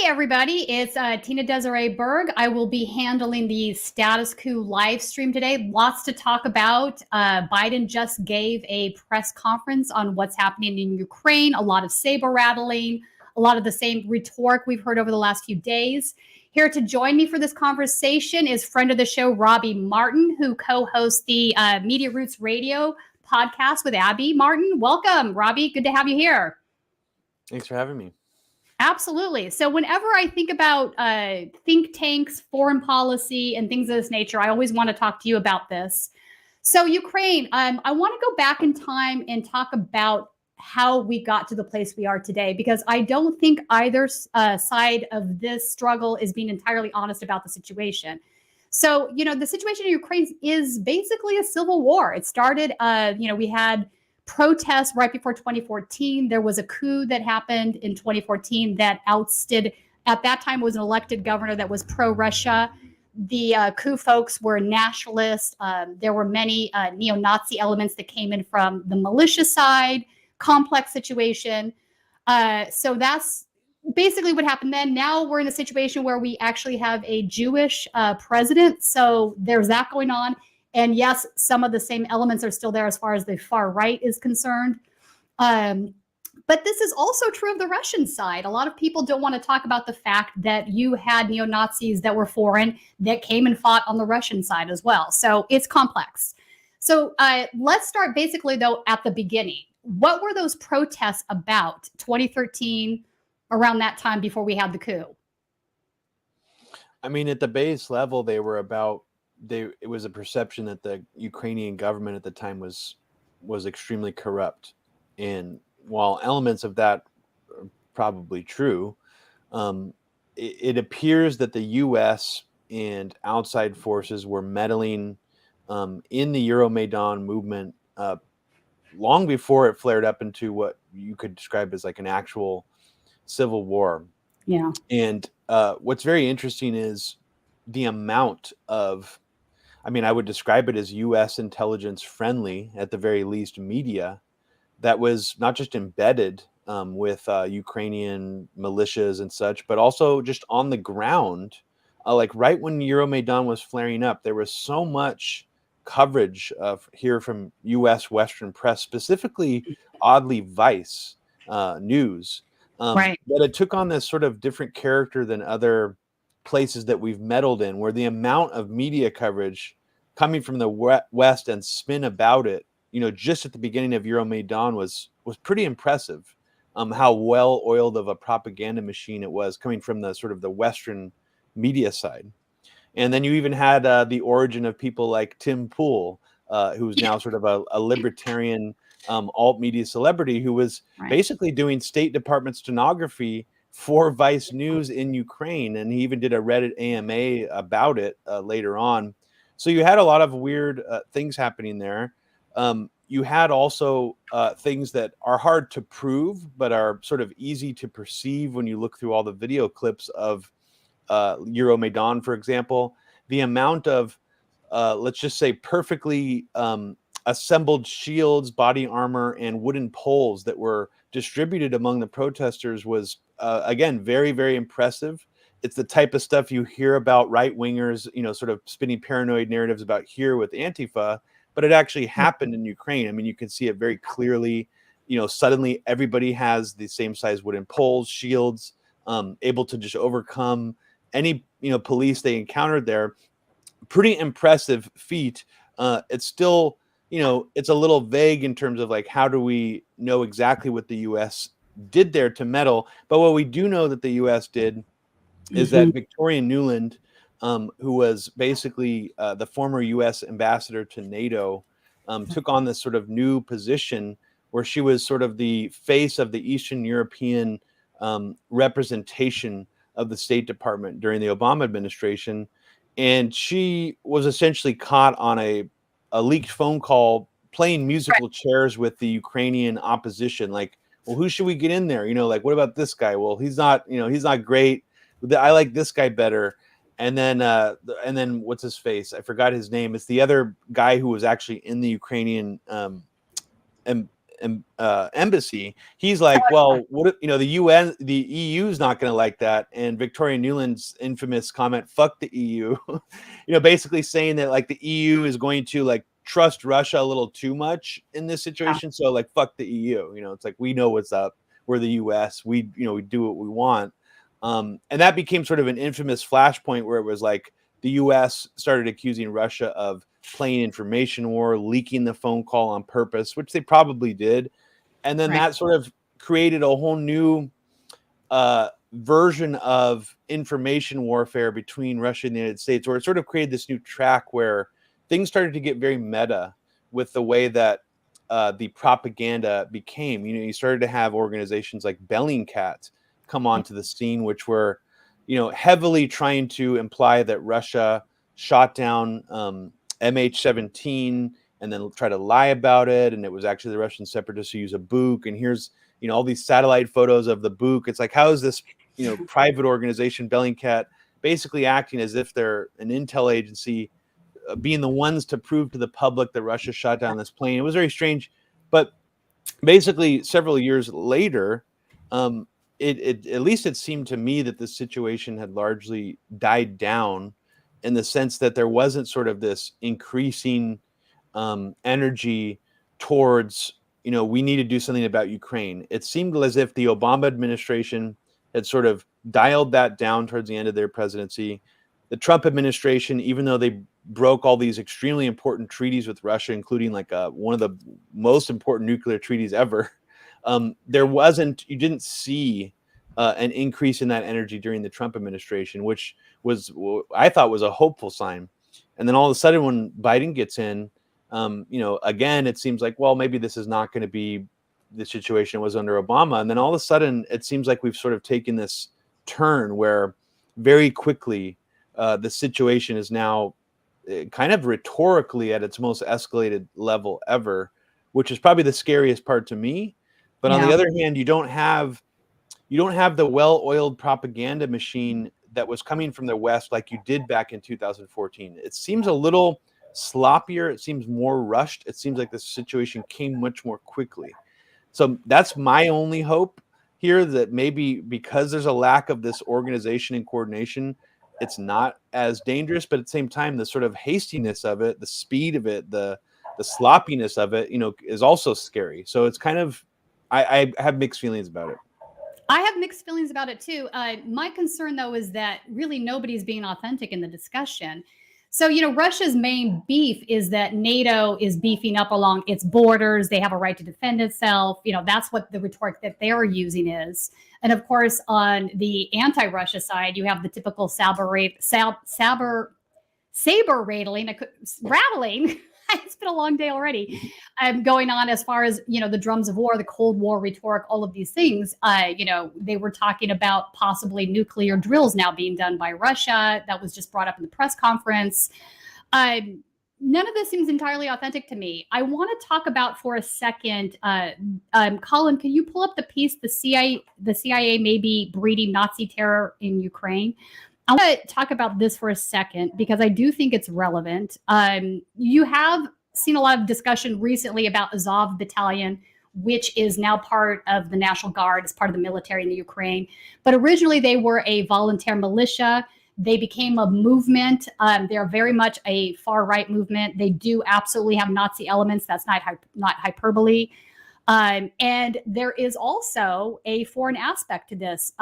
everybody. It's Tina Desiree Berg. I will be handling the Status Coup live stream today. Lots to talk about. Biden just gave a press conference on what's happening in Ukraine, a lot of saber rattling, a lot of the same rhetoric we've heard over the last few days. Here to join me for this conversation is friend of the show, Robbie Martin, who co-hosts the Media Roots Radio podcast with Abby Martin. Welcome, Robbie. Good to have you here. Thanks for having me. Absolutely. So whenever I think about think tanks, foreign policy, and things of this nature, I always want to talk to you about this. So Ukraine, I want to go back in time and talk about how we got to the place we are today, because I don't think either side of this struggle is being entirely honest about the situation. So, the situation in Ukraine is basically a civil war. It started, we had protests right before 2014. There was a coup that happened in 2014 that ousted, at that time, was an elected governor that was pro-Russia. The coup folks were nationalists. There were many neo-Nazi elements that came in from the militia side, complex situation. So that's basically what happened then. Now we're in a situation where we actually have a Jewish president. So there's that going on. And yes, some of the same elements are still there as far as the far right is concerned. But this is also true of the Russian side. A lot of people don't want to talk about the fact that you had neo-Nazis that were foreign that came and fought on the Russian side as well. So it's complex. So let's start basically, though, at the beginning. What were those protests about 2013, around that time before we had the coup? I mean, at the base level, they were about, it was a perception that the Ukrainian government at the time was extremely corrupt. And while elements of that are probably true, it appears that the U.S. and outside forces were meddling in the Euromaidan movement long before it flared up into what you could describe as like an actual civil war. Yeah. And what's very interesting is the amount of, I would describe it as U.S. intelligence friendly, at the very least, media that was not just embedded with Ukrainian militias and such, but also just on the ground. Like right when Euromaidan was flaring up, there was so much coverage here from U.S. Western press, specifically, oddly, Vice News. Right. But it took on this sort of different character than other places that we've meddled in, where the amount of media coverage coming from the West and spin about it, just at the beginning of Euromaidan was pretty impressive. How well oiled of a propaganda machine it was coming from the sort of the Western media side. And then you even had the origin of people like Tim Pool, who's now sort of a libertarian alt media celebrity who was basically doing State Department stenography for Vice News in Ukraine. And he even did a Reddit AMA about it later on. So you had a lot of weird things happening there. You had also things that are hard to prove, but are sort of easy to perceive when you look through all the video clips of Euromaidan, for example. The amount of, let's just say, perfectly assembled shields, body armor, and wooden poles that were distributed among the protesters was, again, very, very impressive. It's the type of stuff you hear about right-wingers, sort of spinning paranoid narratives about here with Antifa, but it actually happened in Ukraine. I mean, you can see it very clearly. Suddenly everybody has the same size wooden poles, shields, able to just overcome any, police they encountered there. Pretty impressive feat. It's still, it's a little vague in terms of like, how do we know exactly what the U.S. did there to meddle? But what we do know that the U.S. did is that Victoria Nuland, who was basically the former U.S. ambassador to NATO, took on this sort of new position where she was sort of the face of the Eastern European representation of the State Department during the Obama administration. And she was essentially caught on a leaked phone call playing musical chairs with the Ukrainian opposition. Like, well, who should we get in there? Like, what about this guy? Well, he's not great. I like this guy better. And then what's his face? I forgot his name. It's the other guy who was actually in the Ukrainian embassy, he's like, well, what if, you know, the UN, the EU is not going to like that. And Victoria Nuland's infamous comment, "Fuck the EU," you know, basically saying that like the EU is going to like trust Russia a little too much in this situation. So like, fuck the EU. You know, it's like, we know what's up. We're the US. We, you know, we do what we want. And that became sort of an infamous flashpoint where it was like the US started accusing Russia of playing information war, leaking the phone call on purpose, which they probably did. And then that sort of created a whole new version of information warfare between Russia and the United States, where it sort of created this new track where things started to get very meta with the way that the propaganda became. You know, you started to have organizations like Bellingcat come onto the scene, which were, you know, heavily trying to imply that Russia shot down MH17 and then try to lie about it, and it was actually the Russian separatists who use a Buk. And here's, you know, all these satellite photos of the Buk. It's like, how is this, you know, private organization Bellingcat basically acting as if they're an intel agency, being the ones to prove to the public that Russia shot down this plane? It was very strange. But basically, several years later, it at least it seemed to me that the situation had largely died down, in the sense that there wasn't sort of this increasing energy towards, you know, we need to do something about Ukraine. It seemed as if the Obama administration had sort of dialed that down towards the end of their presidency. The Trump administration, even though they broke all these extremely important treaties with Russia, including like one of the most important nuclear treaties ever, you didn't see an increase in that energy during the Trump administration, which was, I thought, was a hopeful sign. And then all of a sudden, when Biden gets in, you know, again, it seems like, well, maybe this is not going to be the situation it was under Obama. And then all of a sudden, it seems like we've sort of taken this turn where very quickly the situation is now kind of rhetorically at its most escalated level ever, which is probably the scariest part to me. But on the other hand, you don't have the well-oiled propaganda machine that was coming from the West like you did back in 2014. It seems a little sloppier. It seems more rushed. It seems like the situation came much more quickly. So that's my only hope here, that maybe because there's a lack of this organization and coordination, it's not as dangerous. But at the same time, the sort of hastiness of it, the speed of it, the sloppiness of it, you know, is also scary. So it's kind of, I have mixed feelings about it. I have mixed feelings about it too. My concern, though, is that really nobody's being authentic in the discussion. So, you know, Russia's main beef is that NATO is beefing up along its borders. They have a right to defend itself. You know, that's what the rhetoric that they're using is. And of course, on the anti-Russia side, you have the typical saber rattling. It's been a long day already. Going on as far as, you know, the drums of war, the Cold War rhetoric, all of these things. You know, they were talking about possibly nuclear drills now being done by Russia. That was just brought up in the press conference. None of this seems entirely authentic to me. I want to talk about for a second, Colin, can you pull up the piece, the CIA may be breeding Nazi terror in Ukraine? I want to talk about this for a second because I do think it's relevant. You have seen a lot of discussion recently about Azov Battalion, which is now part of the National Guard, as part of the military in the Ukraine. But originally they were a volunteer militia. They became a movement. They're very much a far-right movement. They do absolutely have Nazi elements. That's not hyperbole. And there is also a foreign aspect to this.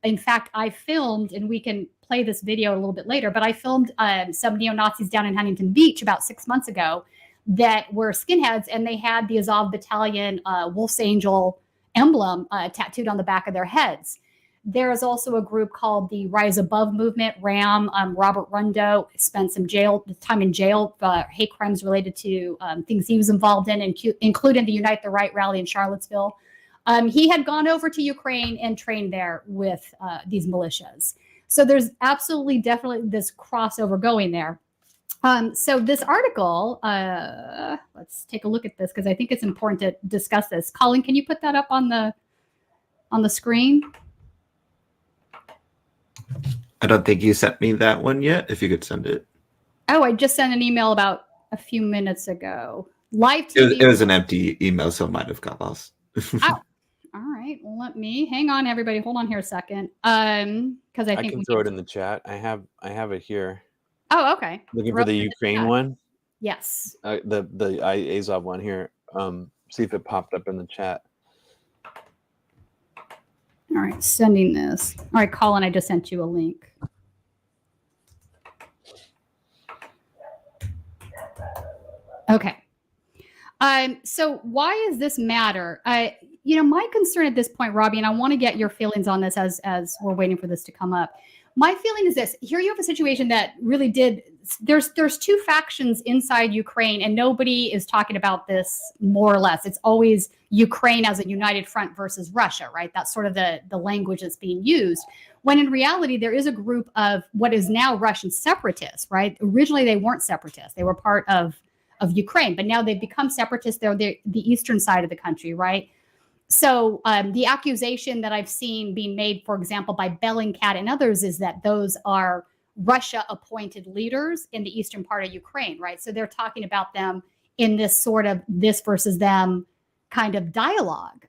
In fact, I filmed, and we can play this video a little bit later, but I filmed some neo-Nazis down in Huntington Beach about 6 months ago that were skinheads, and they had the Azov Battalion Wolf's Angel emblem tattooed on the back of their heads. There is also a group called the Rise Above Movement, RAM. Robert Rundo spent some time in jail for hate crimes related to things he was involved in, including the Unite the Right rally in Charlottesville. He had gone over to Ukraine and trained there with these militias. So there's absolutely, definitely this crossover going there. So this article, let's take a look at this because I think it's important to discuss this. Colin, can you put that up on the screen? I don't think you sent me that one yet. If you could send it. Oh, I just sent an email about a few minutes ago. Live It was, TV. it was an empty email, so it might have got lost. Oh, all right. Let me hang on, everybody. Hold on here a second. Because I I think can we throw need it in the chat. I have it here. Oh, okay. Looking Throw for the it in Ukraine chat. one. Yes. The Azov one here. See if it popped up in the chat. All right, sending this. All right, Colin, I just sent you a link. Okay. So why does this matter? My concern at this point, Robbie, and I want to get your feelings on this as we're waiting for this to come up. My feeling is this: here you have a situation that really did. There's two factions inside Ukraine, and nobody is talking about this more or less. It's always Ukraine as a united front versus Russia, right? That's sort of the language that's being used. When in reality, there is a group of what is now Russian separatists, right? Originally, they weren't separatists; they were part of Ukraine, but now they've become separatists. They're the eastern side of the country, right? So the accusation that I've seen being made, for example, by Bellingcat and others, is that those are Russia-appointed leaders in the eastern part of Ukraine, right? So they're talking about them in this sort of this versus them kind of dialogue.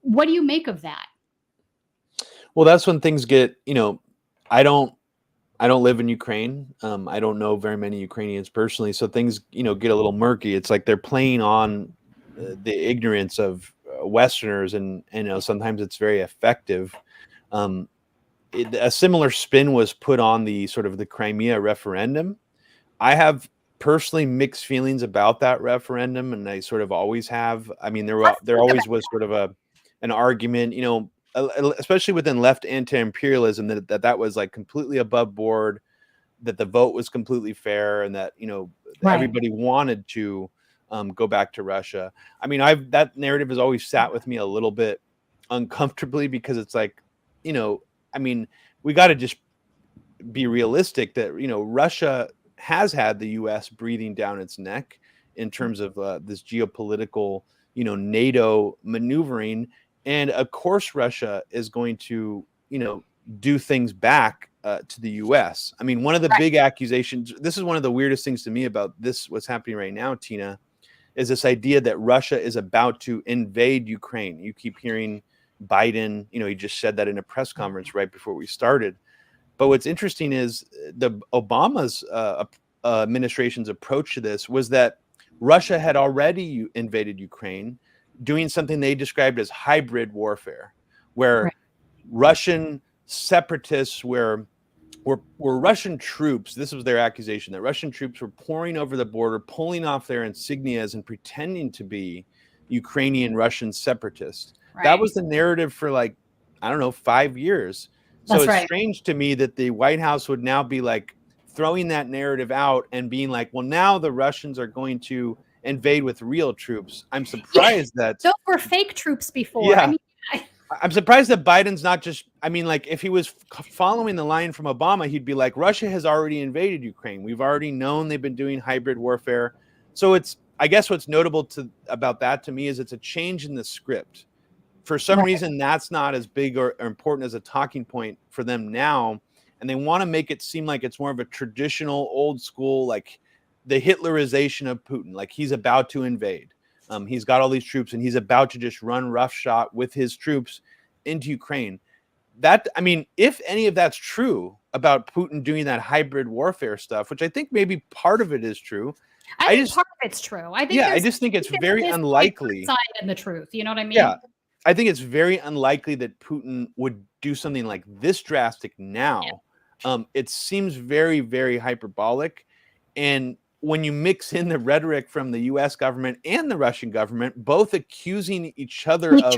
What do you make of that? Well, that's when things get, I don't live in Ukraine. I don't know very many Ukrainians personally, so things, get a little murky. It's like they're playing on the ignorance of Westerners, and sometimes it's very effective. A similar spin was put on the sort of the Crimea referendum. I have personally mixed feelings about that referendum, and I sort of always have. I mean, there always was sort of an argument, especially within left anti-imperialism, that was like completely above board, that the vote was completely fair, and that Right. everybody wanted to go back to Russia. I mean, that narrative has always sat with me a little bit uncomfortably, because it's like, I mean, we got to just be realistic that Russia has had the U.S. breathing down its neck in terms of this geopolitical NATO maneuvering. And of course, Russia is going to, do things back to the U.S. I mean, one of the big accusations, this is one of the weirdest things to me about what's happening right now, Tina, is this idea that Russia is about to invade Ukraine. You keep hearing Biden, he just said that in a press conference right before we started. But what's interesting is the Obama's administration's approach to this was that Russia had already invaded Ukraine, doing something they described as hybrid warfare, where Russian separatists were Russian troops. This was their accusation, that Russian troops were pouring over the border, pulling off their insignias and pretending to be Ukrainian Russian separatists. Right. That was the narrative for 5 years. So That's it's right. strange to me that the White House would now be like throwing that narrative out and being like, well, now the Russians are going to invade with real troops. I'm surprised that those were fake troops before. Yeah. I mean, I'm surprised that Biden's not just, if he was following the line from Obama, he'd be like, Russia has already invaded Ukraine. We've already known they've been doing hybrid warfare. So I guess what's notable about that to me is it's a change in the script. For some reason, that's not as big or important as a talking point for them now. And they want to make it seem like it's more of a traditional, old school, like the Hitlerization of Putin, like he's about to invade. He's got all these troops and he's about to just run roughshod with his troops into Ukraine. If any of that's true about Putin doing that hybrid warfare stuff, which I think maybe part of it is true. I think part of it's true. I just think it's very unlikely. Side and the truth, you know what I mean? Yeah, I think it's very unlikely that Putin would do something like this drastic now. Yeah. It seems very, very hyperbolic, and when you mix in the rhetoric from the U.S. government and the Russian government, both accusing each other of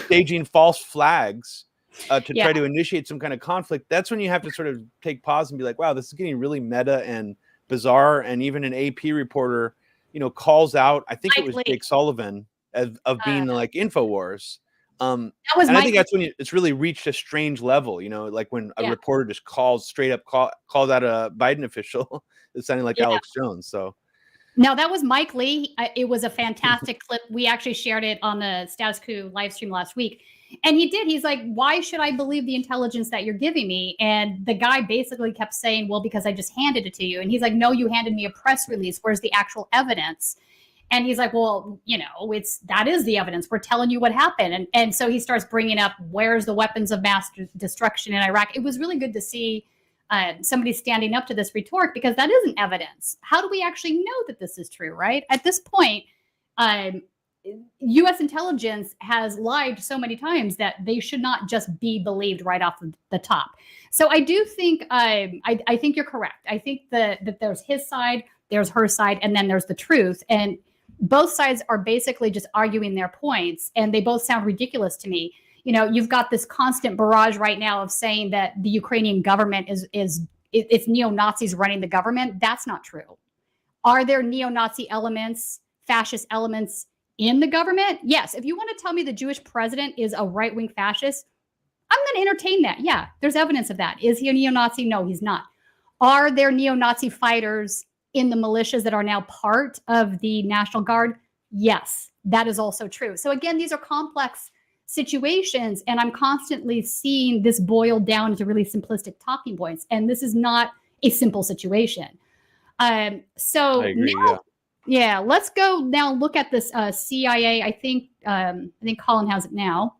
staging false flags to try to initiate some kind of conflict, that's when you have to sort of take pause and be like, wow, this is getting really meta and bizarre. And even an AP reporter, calls out, I think it was Jake Sullivan, of being like InfoWars. And I think that's when it's really reached a strange level, like when a reporter just calls out a Biden official. It's sounding like Alex Jones. So no, that was Mike Lee. It was a fantastic clip. We actually shared it on the Status Coup live stream last week. And he's like, why should I believe the intelligence that you're giving me? And the guy basically kept saying, well, because I just handed it to you. And he's like, no, you handed me a press release. Where's the actual evidence? And he's like, well, that is the evidence. We're telling you what happened. And so he starts bringing up, where's the weapons of mass destruction in Iraq? It was really good to see somebody standing up to this rhetoric, because that isn't evidence. How do we actually know that this is true, right? At this point, U.S. intelligence has lied so many times that they should not just be believed right off the top. So I do think, I think you're correct. I think that there's his side, there's her side, and then there's the truth. And both sides are basically just arguing their points, and they both sound ridiculous to me. You've got this constant barrage right now of saying that the Ukrainian government it's neo-Nazis running the government. That's not true. Are there neo-Nazi elements, fascist elements in the government? Yes. If you want to tell me the Jewish president is a right-wing fascist, I'm going to entertain that. Yeah, there's evidence of that. Is he a neo-Nazi? No, he's not. Are there neo-Nazi fighters in the militias that are now part of the National Guard? Yes, that is also true. So again, these are complex situations, and I'm constantly seeing this boiled down into really simplistic talking points, and this is not a simple situation. So I agree, now, yeah, let's go now look at this CIA. I think Colin has it now.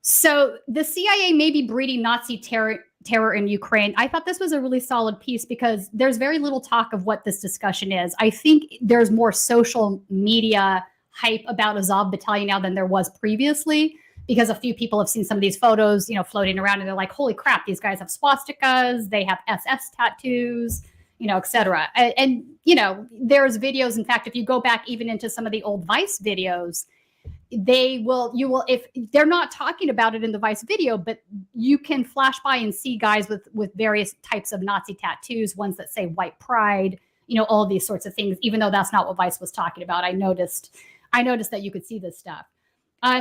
So the CIA may be breeding Nazi terror in Ukraine. I thought this was a really solid piece, because there's very little talk of what this discussion is. I think there's more social media hype about Azov Battalion now than there was previously, because a few people have seen some of these photos, floating around, and they're like, holy crap, these guys have swastikas, they have SS tattoos, et cetera. And there's videos. In fact, if you go back even into some of the old Vice videos, you will, if they're not talking about it in the Vice video, but you can flash by and see guys with various types of Nazi tattoos, ones that say white pride, all these sorts of things, even though that's not what Vice was talking about. I noticed that you could see this stuff.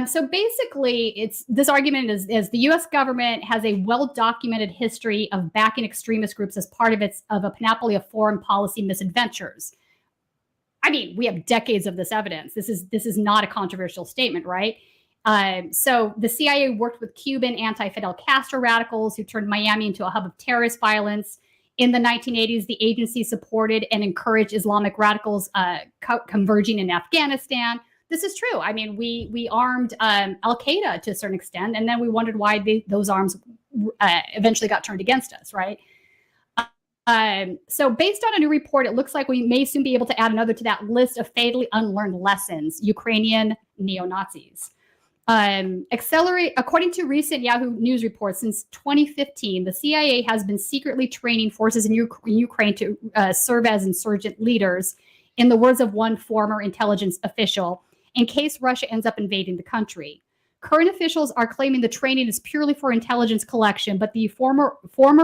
So basically, this argument is the U.S. government has a well-documented history of backing extremist groups as part of a panoply of foreign policy misadventures. I mean, we have decades of this evidence. This is not a controversial statement, right? So the CIA worked with Cuban anti-Fidel Castro radicals who turned Miami into a hub of terrorist violence. In the 1980s, the agency supported and encouraged Islamic radicals converging in Afghanistan. This is true. I mean, we armed Al-Qaeda to a certain extent, and then we wondered why those arms eventually got turned against us, right? So based on a new report, it looks like we may soon be able to add another to that list of fatally unlearned lessons, Ukrainian neo-Nazis. According to recent Yahoo News reports, since 2015, the CIA has been secretly training forces in Ukraine to serve as insurgent leaders, in the words of one former intelligence official, in case Russia ends up invading the country. Current officials are claiming the training is purely for intelligence collection, but the former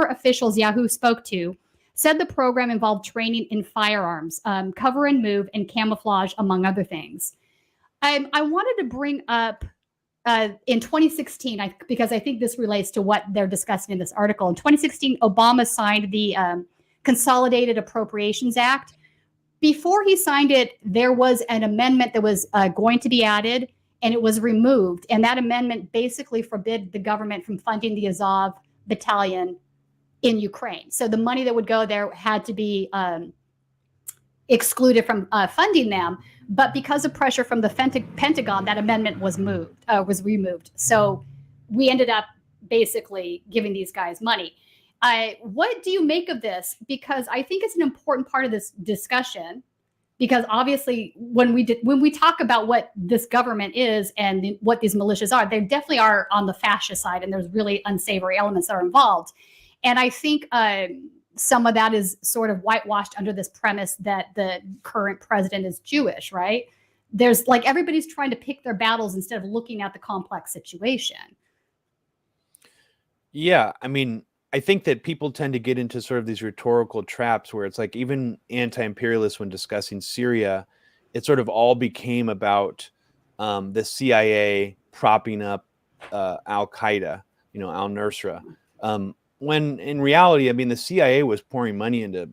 officials Yahoo spoke to said the program involved training in firearms, cover and move, and camouflage, among other things. I wanted to bring up in 2016, because I think this relates to what they're discussing in this article. In 2016, Obama signed the Consolidated Appropriations Act. Before he signed it, there was an amendment that was going to be added, and it was removed. And that amendment basically forbid the government from funding the Azov Battalion in Ukraine. So the money that would go there had to be excluded from funding them. But because of pressure from the Pentagon, that amendment was removed. So we ended up basically giving these guys money. What do you make of this? Because I think it's an important part of this discussion. Because obviously, when we talk about what this government is and what these militias are, they definitely are on the fascist side, and there's really unsavory elements that are involved. And I think some of that is sort of whitewashed under this premise that the current president is Jewish, right? There's everybody's trying to pick their battles instead of looking at the complex situation. Yeah, I mean, I think that people tend to get into sort of these rhetorical traps where it's like, even anti-imperialists, when discussing Syria, it sort of all became about the CIA propping up Al-Qaeda, al-Nusra. When in reality, I mean, the CIA was pouring money into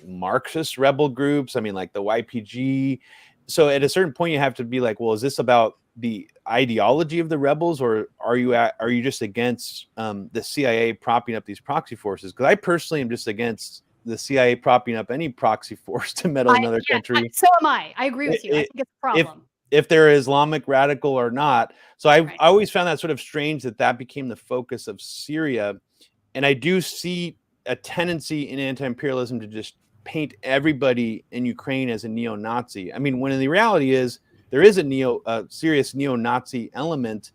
Marxist rebel groups. I mean, like the YPG. So at a certain point, you have to be like, well, is this about the ideology of the rebels, or are you just against the CIA propping up these proxy forces? Because I personally am just against the CIA propping up any proxy force to meddle in another country. So am I. I agree with you. I think it's a problem. If they're Islamic radical or not. So I always found that sort of strange that became the focus of Syria. And I do see a tendency in anti-imperialism to just paint everybody in Ukraine as a neo-Nazi. I mean, when the reality is there is a serious neo-Nazi element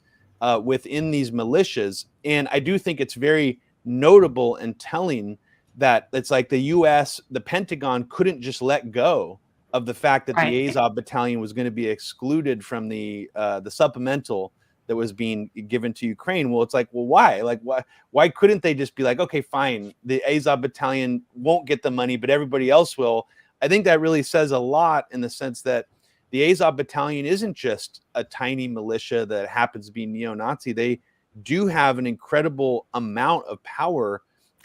within these militias. And I do think it's very notable and telling that it's like the US, the Pentagon couldn't just let go of the fact that the Azov battalion was going to be excluded from the supplemental that was being given to Ukraine. Well, it's like, well, why? Like, why couldn't they just be like, okay, fine, the Azov battalion won't get the money, but everybody else will? I think that really says a lot in the sense that the Azov battalion isn't just a tiny militia that happens to be neo-Nazi. They do have an incredible amount of power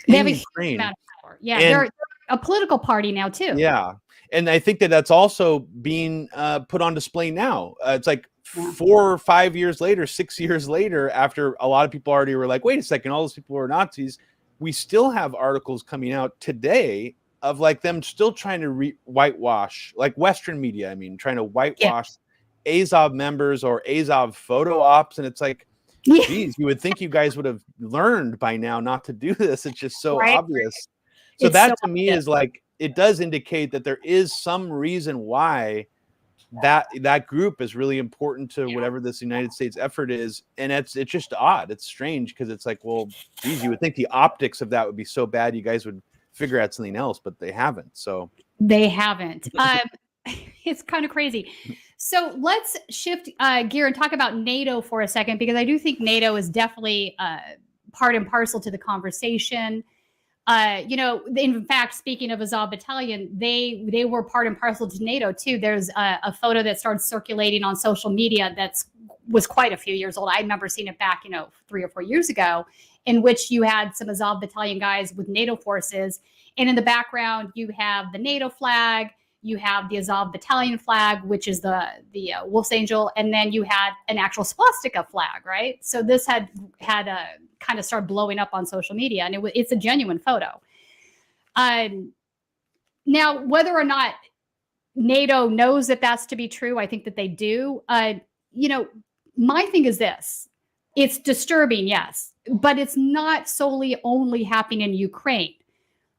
in Ukraine. Amount of power. Yeah, they're a political party now too. Yeah, and I think that's also being put on display now. It's like 4 or 5 years later, 6 years later, after a lot of people already were like, wait a second, all those people were Nazis. We still have articles coming out today of like them still trying to whitewash, like Western media, I mean, trying to whitewash Azov members or Azov photo ops. And it's like, geez, you would think you guys would have learned by now not to do this. It's just so obvious. So it's that to me is like, it does indicate that there is some reason why that group is really important to whatever this United States effort is. And it's just odd. It's strange because it's like, well, geez, you would think the optics of that would be so bad you guys would figure out something else, but they haven't. So they haven't. It's kind of crazy. So let's shift gear and talk about NATO for a second, because I do think NATO is definitely part and parcel to the conversation. In fact, speaking of Azov Battalion, they were part and parcel to NATO too. There's a photo that started circulating on social media was quite a few years old. I remember seeing it back, 3 or 4 years ago, in which you had some Azov Battalion guys with NATO forces, and in the background you have the NATO flag, you have the Azov Battalion flag, which is the Wolf's Angel, and then you had an actual swastika flag, right? So this had kind of started blowing up on social media, and it's a genuine photo. Now, whether or not NATO knows that that's to be true, I think that they do. My thing is this: it's disturbing, yes, but it's not solely only happening in Ukraine.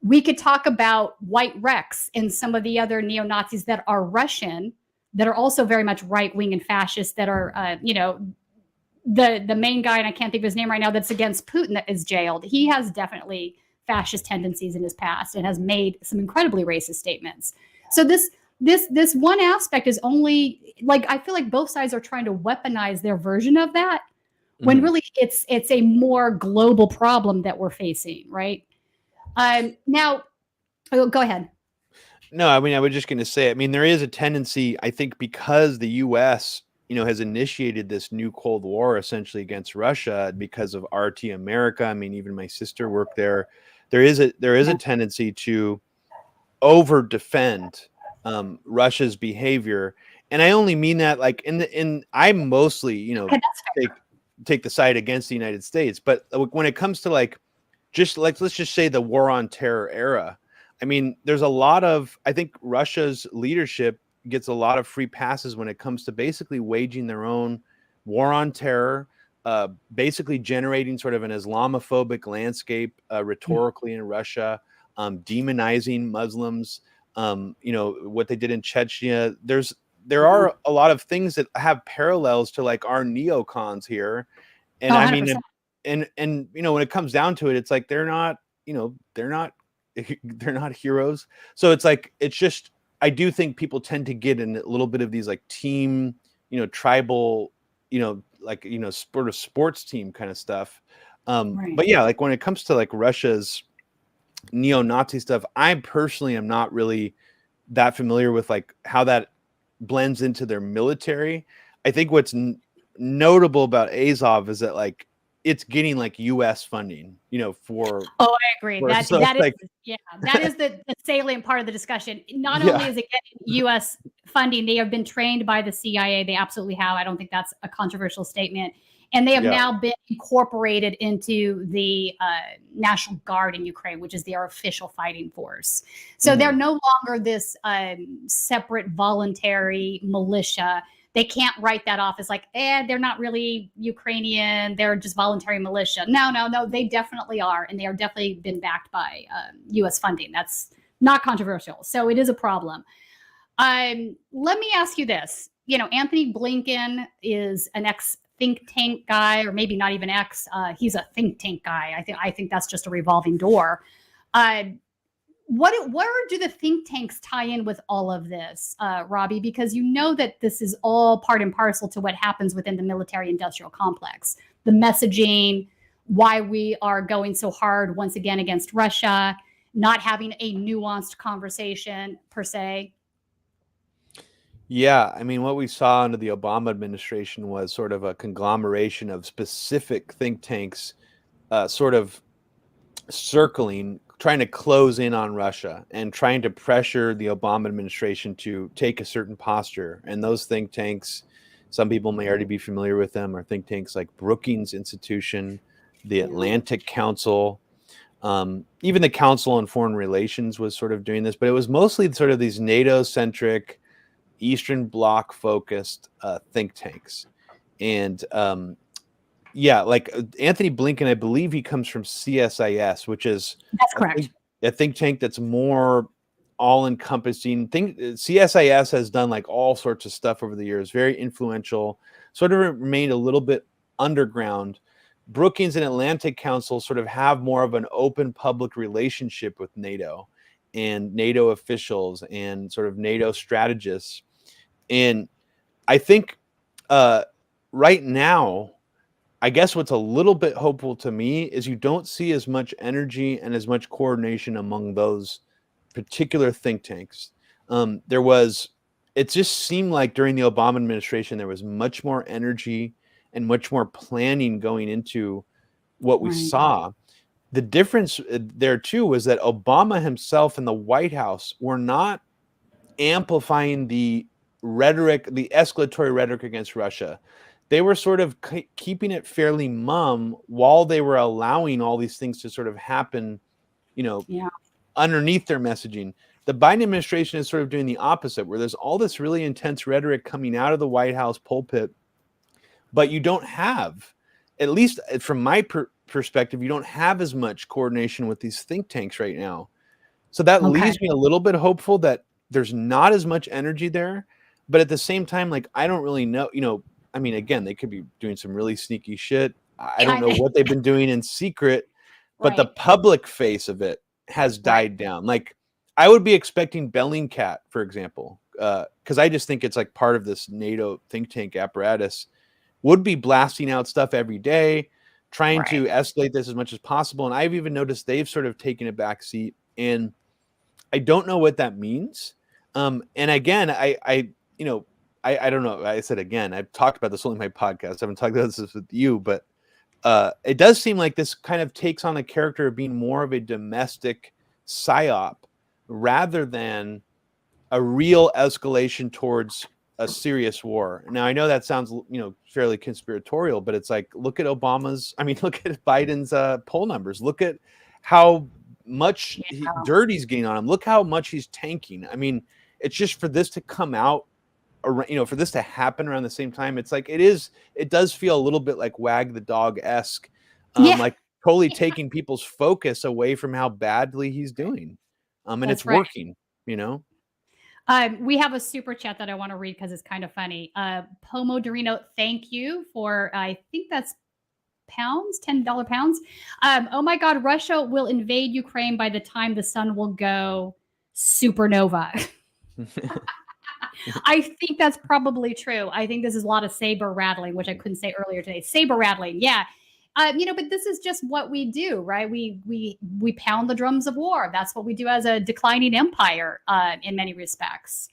We could talk about White Rex and some of the other neo-Nazis that are Russian, that are also very much right-wing and fascist, that are, the main guy, and I can't think of his name right now, that's against Putin that is jailed. He has definitely fascist tendencies in his past and has made some incredibly racist statements. So this one aspect is only, like, I feel like both sides are trying to weaponize their version of that, when really it's a more global problem that we're facing, right? Now, go ahead. No, I mean, I was just going to say, I mean, there is a tendency, I think, because the U.S., has initiated this new Cold War essentially against Russia because of RT America. I mean, even my sister worked there. There is a tendency to over defend Russia's behavior, and I only mean that like I mostly, take the side against the United States, but when it comes to like, just like, let's just say the war on terror era. I mean, there's a lot of, I think Russia's leadership gets a lot of free passes when it comes to basically waging their own war on terror, basically generating sort of an Islamophobic landscape rhetorically in Russia, demonizing Muslims, what they did in Chechnya. There are a lot of things that have parallels to like our neocons here. And I mean, and when it comes down to it, it's like they're not heroes. So it's like, it's just, I do think people tend to get in a little bit of these like team, tribal, sort of sports team kind of stuff. But yeah, like when it comes to like Russia's neo-Nazi stuff, I personally am not really that familiar with like how that blends into their military. I think what's notable about Azov is that like it's getting like U.S. funding, for. Oh, I agree. That So that is like, that is the salient part of the discussion. Not yeah, only is it getting U.S. funding, they have been trained by the CIA. They absolutely have. I don't think that's a controversial statement. And they have yeah, now been incorporated into the National Guard in Ukraine, which is their official fighting force. So they're no longer this separate voluntary militia. They can't write that off as like, they're not really Ukrainian. They're just voluntary militia. No. They definitely are. And they are definitely been backed by U.S. funding. That's not controversial. So it is a problem. Let me ask you this. Anthony Blinken is an ex-think tank guy, or maybe not even ex. He's a think tank guy. I think that's just a revolving door. Where do the think tanks tie in with all of this, Robbie? Because that this is all part and parcel to what happens within the military-industrial complex. The messaging, why we are going so hard once again against Russia, not having a nuanced conversation per se. Yeah, I mean, what we saw under the Obama administration was sort of a conglomeration of specific think tanks, sort of circling, trying to close in on Russia and trying to pressure the Obama administration to take a certain posture. And those think tanks, some people may already be familiar with them, are think tanks like Brookings Institution, the Atlantic Council, even the Council on Foreign Relations was sort of doing this, but it was mostly sort of these NATO-centric, Eastern Bloc focused think tanks. And like Anthony Blinken, I believe he comes from CSIS, which is that's correct. A think tank that's more all-encompassing. CSIS has done like all sorts of stuff over the years, very influential, sort of remained a little bit underground. Brookings and Atlantic Council sort of have more of an open public relationship with NATO and NATO officials and sort of NATO strategists. And I think right now, I guess what's a little bit hopeful to me is you don't see as much energy and as much coordination among those particular think tanks. It just seemed like during the Obama administration, there was much more energy and much more planning going into what we saw. The difference there too was that Obama himself and the White House were not amplifying the rhetoric, the escalatory rhetoric against Russia. They were sort of keeping it fairly mum while they were allowing all these things to sort of happen, underneath their messaging. The Biden administration is sort of doing the opposite, where there's all this really intense rhetoric coming out of the White House pulpit, but you don't have, at least from my perspective, you don't have as much coordination with these think tanks right now. So that leaves me a little bit hopeful that there's not as much energy there, but at the same time, like, I don't really know, I mean, again, they could be doing some really sneaky shit. I don't know what they've been doing in secret, but the public face of it has died down. Like, I would be expecting Bellingcat, for example, because I just think it's like part of this NATO think tank apparatus, would be blasting out stuff every day, trying to escalate this as much as possible. And I've even noticed they've sort of taken a back seat, and I don't know what that means. And again, I don't know. I said again, I've talked about this only in my podcast. I haven't talked about this with you, but it does seem like this kind of takes on a character of being more of a domestic psyop rather than a real escalation towards a serious war. Now, I know that sounds, fairly conspiratorial, but it's like, look at Biden's poll numbers. Look at how much dirt he's getting on him. Look how much he's tanking. I mean, it's just for this to come out, for this to happen around the same time, it's like it does feel a little bit like Wag the Dog-esque, like totally taking people's focus away from how badly he's doing. And it's working, We have a super chat that I want to read because it's kind of funny. Pomodorino, thank you for, I think that's pounds, $10 pounds. Oh my God, Russia will invade Ukraine by the time the sun will go supernova. I think that's probably true. I think this is a lot of saber rattling, which I couldn't say earlier today. Saber rattling, yeah. But this is just what we do, right? We pound the drums of war. That's what we do as a declining empire in many respects.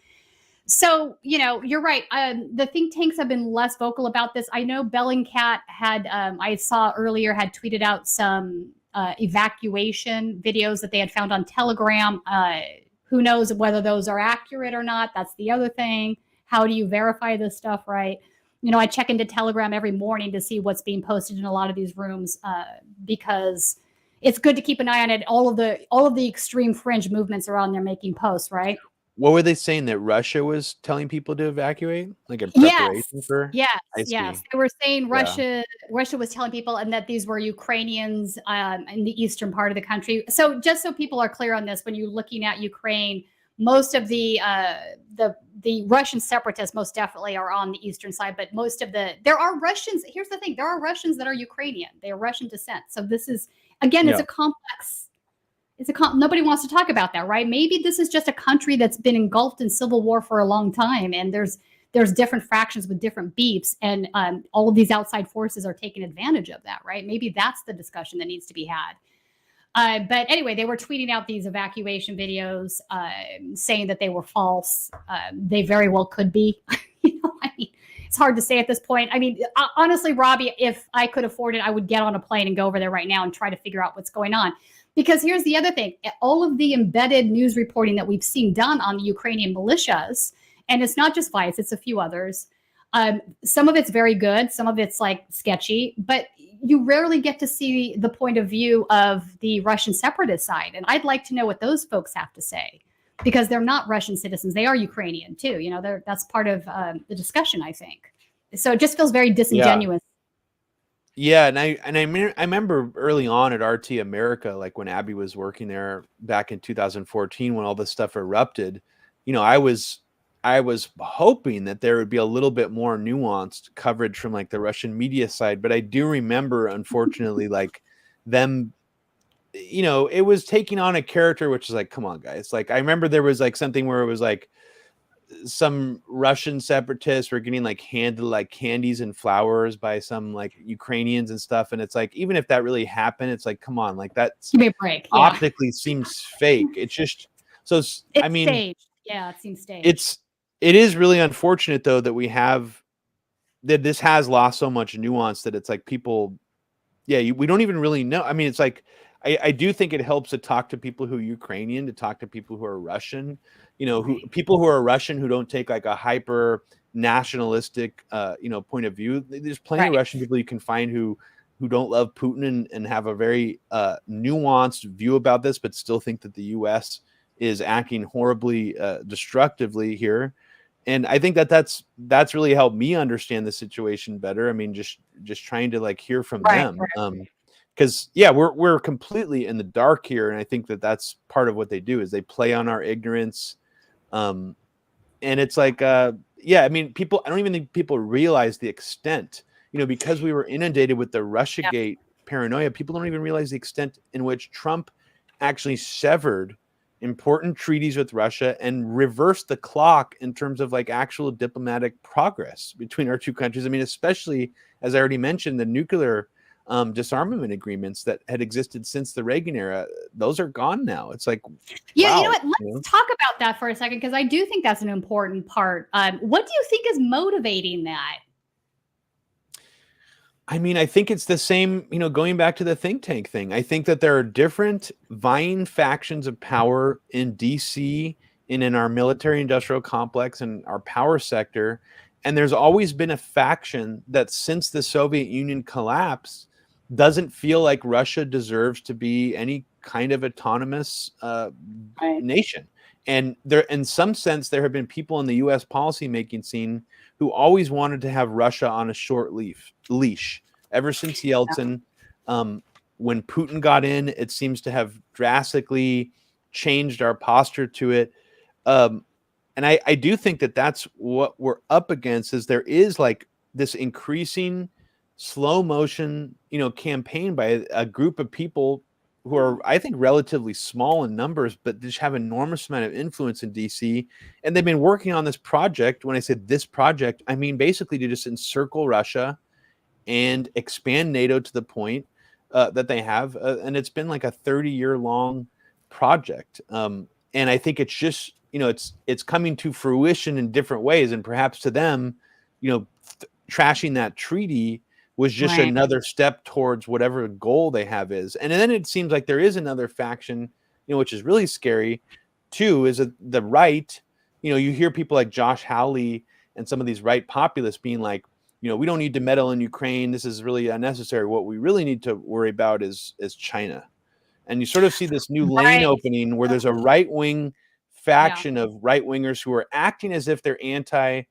So, you're right. The think tanks have been less vocal about this. I know Bellingcat had, I saw earlier, had tweeted out some evacuation videos that they had found on Telegram. Who knows whether those are accurate or not? That's the other thing. How do you verify this stuff, right? I check into Telegram every morning to see what's being posted in a lot of these rooms because it's good to keep an eye on it. All of the extreme fringe movements are on there making posts, right? What were they saying, that Russia was telling people to evacuate, like in Yes, preparation for? I yes. see. They were saying Yeah. Russia was telling people, and that these were Ukrainians in the eastern part of the country. So just so people are clear on this, when you're looking at Ukraine, most of the Russian separatists most definitely are on the eastern side, but there are Russians. Here's the thing: there are Russians that are Ukrainian. They are Russian descent. So this is, again, it's a complex. Nobody wants to talk about that, right? Maybe this is just a country that's been engulfed in civil war for a long time, and there's different fractions with different beeps, and all of these outside forces are taking advantage of that, right? Maybe that's the discussion that needs to be had. But anyway, they were tweeting out these evacuation videos, saying that they were false. They very well could be. I mean, it's hard to say at this point. I mean, honestly, Robbie, if I could afford it, I would get on a plane and go over there right now and try to figure out what's going on. Because here's the other thing. All of the embedded news reporting that we've seen done on the Ukrainian militias, and it's not just Vice, it's a few others. Some of it's very good. Some of it's like sketchy, but you rarely get to see the point of view of the Russian separatist side. And I'd like to know what those folks have to say, because they're not Russian citizens. They are Ukrainian too. That's part of the discussion, I think. So it just feels very disingenuous. Yeah, and I remember early on at RT America, like when Abby was working there back in 2014, when all this stuff erupted, I was hoping that there would be a little bit more nuanced coverage from like the Russian media side, but I do remember, unfortunately, like them, it was taking on a character which is like, come on, guys. Like I remember there was like something where it was like some Russian separatists were getting like handed like candies and flowers by some like Ukrainians and stuff. And it's like, even if that really happened, it's like, come on, like that's Give me a break. Yeah. Optically seems fake. It's just so, I mean, staged. Yeah, it seems staged. It is really unfortunate though that this has lost so much nuance that it's like people, we don't even really know. I mean, it's like, I do think it helps to talk to people who are Ukrainian, to talk to people who are Russian, people who are Russian who don't take like a hyper nationalistic, point of view. There's plenty of Russian people you can find who don't love Putin and have a very nuanced view about this, but still think that the U.S. is acting horribly destructively here. And I think that's really helped me understand the situation better. I mean, just trying to like hear from them. Because we're completely in the dark here, and I think that that's part of what they do is they play on our ignorance, and it's like I mean, I don't even think people realize the extent, because we were inundated with the Russiagate paranoia. People don't even realize the extent in which Trump actually severed important treaties with Russia and reversed the clock in terms of like actual diplomatic progress between our two countries. I mean, especially as I already mentioned, the nuclear disarmament agreements that had existed since the Reagan era, those are gone now. It's like, yeah, wow, you know what? Let's talk about that for a second, because I do think that's an important part. What do you think is motivating that? I mean, I think it's the same, going back to the think tank thing. I think that there are different vying factions of power in DC and in our military industrial complex and our power sector. And there's always been a faction that since the Soviet Union collapsed doesn't feel like Russia deserves to be any kind of autonomous nation. And there, in some sense, there have been people in the U.S. policymaking scene who always wanted to have Russia on a short leash. Ever since Yeltsin, when Putin got in, it seems to have drastically changed our posture to it. And I do think that that's what we're up against, is there is like this increasing slow motion, campaign by a group of people who are, I think, relatively small in numbers, but just have enormous amount of influence in DC. And they've been working on this project. When I said this project, I mean basically to just encircle Russia and expand NATO to the point that they have. And it's been like a 30-year long project. And I think it's just it's coming to fruition in different ways, and perhaps to them, trashing that treaty was just Right. another step towards whatever goal they have is. And then it seems like there is another faction, which is really scary too, is the right. You hear people like Josh Hawley and some of these right populists being like, we don't need to meddle in Ukraine. This is really unnecessary. What we really need to worry about is China. And you sort of see this new lane opening where there's a right-wing faction of right-wingers who are acting as if they're anti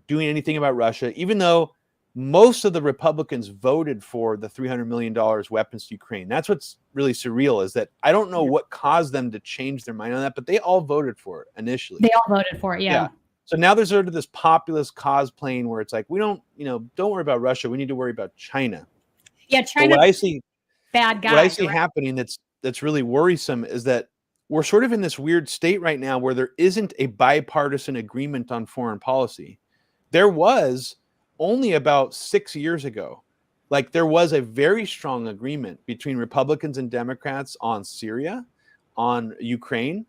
doing anything about Russia, even though most of the Republicans voted for the $300 million weapons to Ukraine. That's what's really surreal, is that I don't know what caused them to change their mind on that, but they all voted for it initially. They all voted for it, yeah. So now there's sort of this populist cosplaying where it's like, we don't worry about Russia. We need to worry about China. Yeah, China. What I see, bad guy. What I see happening that's really worrisome is that we're sort of in this weird state right now where there isn't a bipartisan agreement on foreign policy. There was only about 6 years ago. Like, there was a very strong agreement between Republicans and Democrats on Syria, on Ukraine,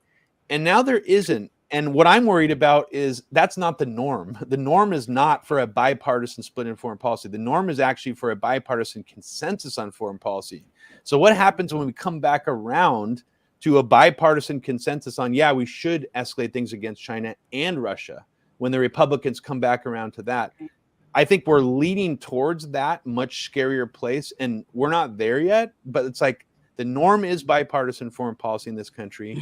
and now there isn't. And what I'm worried about is that's not the norm. The norm is not for a bipartisan split in foreign policy. The norm is actually for a bipartisan consensus on foreign policy. So what happens when we come back around to a bipartisan consensus on, we should escalate things against China and Russia, when the Republicans come back around to that? I think we're leading towards that much scarier place, and we're not there yet, but it's like the norm is bipartisan foreign policy in this country.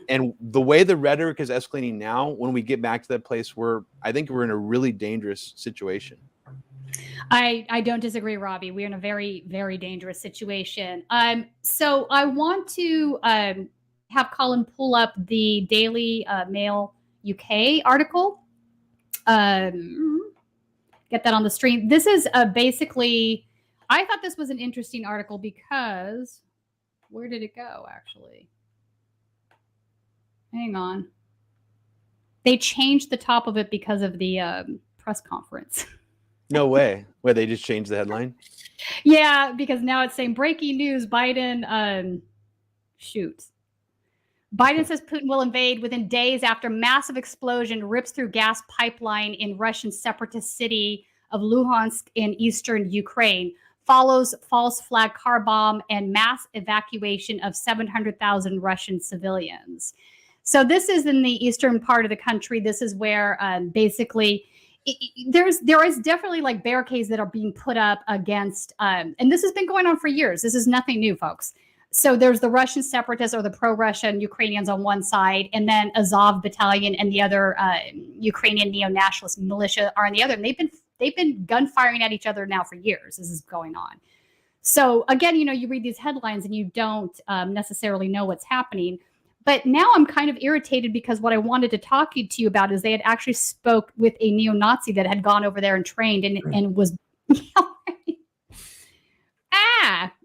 And the way the rhetoric is escalating now, when we get back to that place, I think we're in a really dangerous situation. I don't disagree, Robbie. We're in a very, very dangerous situation. So I want to have Colin pull up the Daily Mail UK article. Get that on the stream. This is basically, I thought this was an interesting article because, where did it go, actually? Hang on. They changed the top of it because of the press conference. No way. Where they just changed the headline? Yeah, because now it's saying breaking news, Biden shoots. Biden says Putin will invade within days after massive explosion rips through gas pipeline in Russian separatist city of Luhansk in eastern Ukraine. Follows false flag car bomb and mass evacuation of 700,000 Russian civilians. So this is in the eastern part of the country. This is where basically there is definitely like barricades that are being put up against, and this has been going on for years. This is nothing new, folks. So there's the Russian separatists or the pro-Russian Ukrainians on one side, and then Azov battalion and the other Ukrainian neo-nationalist militia are on the other. And they've been gunfiring at each other now for years. This is going on. So again, you read these headlines and you don't necessarily know what's happening. But now I'm kind of irritated because what I wanted to talk to you about is they had actually spoke with a neo-Nazi that had gone over there and trained and was.